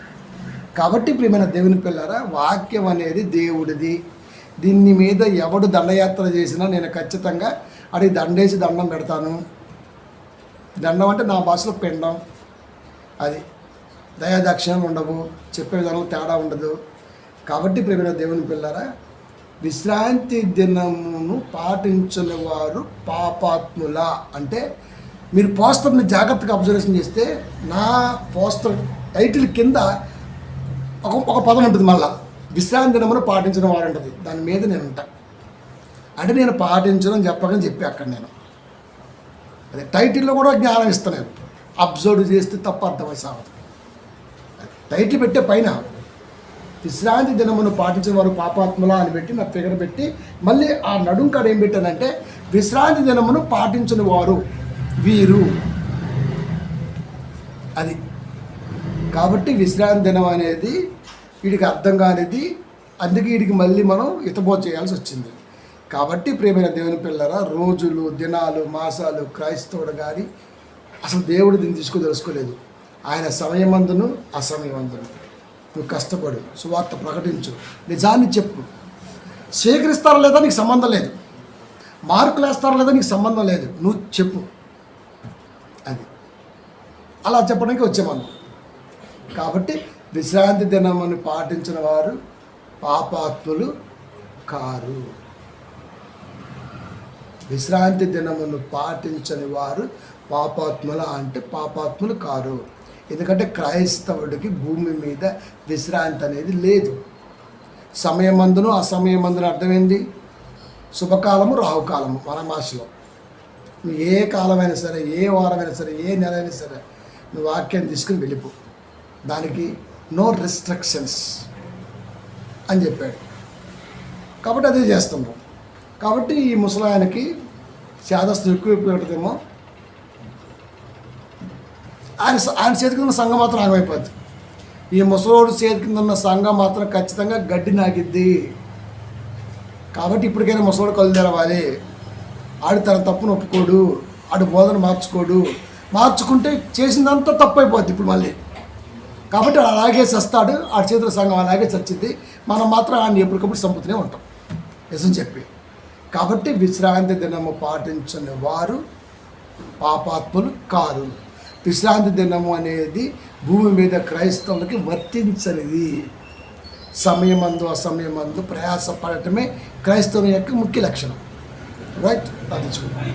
కాబట్టి ప్రియమైన దేవుని పిల్లారా, వాక్యం అనేది దేవుడిది. దీని మీద ఎవడు దండయాత్ర చేసినా నేను ఖచ్చితంగా అడిగి దండేసి దండం పెడతాను. దండం అంటే నా భాషలో పిండం. అది దయాదక్షిణం ఉండవు, చెప్పే విధానంలో తేడా ఉండదు. కాబట్టి ప్రియమైన దేవుని పిల్లారా, విశ్రాంతి దినమును పాటించని వారు పాపాత్ముల అంటే మీరు పోస్టర్ని జాగ్రత్తగా అబ్జర్వేషన్ చేస్తే నా పోస్టర్ టైటిల్ కింద ఒక పదం ఉంటుంది, మళ్ళా విశ్రాంతి దినమును పాటించిన వారు ఉంటుంది. దాని మీద నేను ఉంటా అంటే నేను పాటించడం చెప్పకని చెప్పి అక్కడ నేను అదే టైటిల్లో కూడా జ్ఞానం ఇస్తాను. అబ్జర్వ్ చేస్తే తప్ప అర్థమై సాగదు. టైటిల్ పెట్టే పైన విశ్రాంతి దినమును పాటించిన వారు పాపాత్ముల అని పెట్టి నా ఫిగర్ పెట్టి మళ్ళీ ఆ నడుం కాడ ఏం పెట్టానంటే విశ్రాంతి దినమును పాటించిన వారు వీరు. అది కాబట్టి విశ్రాంతి దినం అనేది వీడికి అర్థం కానిది, అందుకే వీడికి మళ్ళీ మనం హితబోధ చేయాల్సి వచ్చింది. కాబట్టి ప్రియమైన దేవుని పిల్లరా, రోజులు, దినాలు, మాసాలు క్రైస్తవుడు కానీ అసలు దేవుడు దీన్ని తెలుసుకోలేదు. ఆయన సమయమందును అసమయమందును నువ్వు కష్టపడు, సువార్త ప్రకటించు, నిజాన్ని చెప్పు. స్వీకరిస్తారా లేదా నీకు సంబంధం లేదు, మార్కులు వేస్తారా లేదా నీకు సంబంధం లేదు, నువ్వు చెప్పు. అది అలా చెప్పడానికి వచ్చామన్నా. కాబట్టి విశ్రాంతి దినమును పాటించిన వారు పాపాత్ములు కారు. విశ్రాంతి దినమును పాటించని వారు పాపాత్ముల అంటే పాపాత్ములు కారు. ఎందుకంటే క్రైస్తవుడికి భూమి మీద విశ్రాంతి అనేది లేదు. సమయమందును అసమయమందును అర్థమైంది. శుభకాలము, రాహుకాలము మన భాషలో. నువ్వు ఏ కాలమైనా సరే, ఏ వారమైనా సరే, ఏ నెల అయినా సరే నువ్వు వాక్యాన్ని తీసుకుని వెళ్ళిపో, దానికి నో రెస్ట్రిక్షన్స్ అని చెప్పాడు. కాబట్టి అదే చేస్తున్నాం. కాబట్టి ఈ ముసలాయనకి శాదస్తు ఎక్కువ పెడతామో ఆయన చేతి కింద సంఘం మాత్రం ఆగమైపోద్ది. ఈ ముసలోడు చేతి కింద ఉన్న సంఘం మాత్రం ఖచ్చితంగా గడ్డి నాగిద్ది. కాబట్టి ఇప్పటికైనా ముసలోడు కళ్ళు తెరవాలి. ఆడు తన తప్పును ఒప్పుకోడు, ఆడు బోధన మార్చుకుంటే చేసిందంతా తప్పు అయిపోద్ది ఇప్పుడు మళ్ళీ. కాబట్టి అలాగే చస్తాడు, ఆడి చేతుల సంఘం అలాగే చచ్చింది. మనం మాత్రం ఆయన ఎప్పటికప్పుడు చంపుతూనే ఉంటాం నిజం చెప్పి. కాబట్టి విశ్రాంతి దినము పాటించని వారు పాపాత్ములు కారు. విశ్రాంతి దినము అనేది భూమి మీద క్రైస్తవులకి వర్తించనిది. సమయమందు అసమయమందు ప్రయాసపడటమే క్రైస్తవం యొక్క ముఖ్య లక్షణం. రైట్, సాధించుకుంటాం.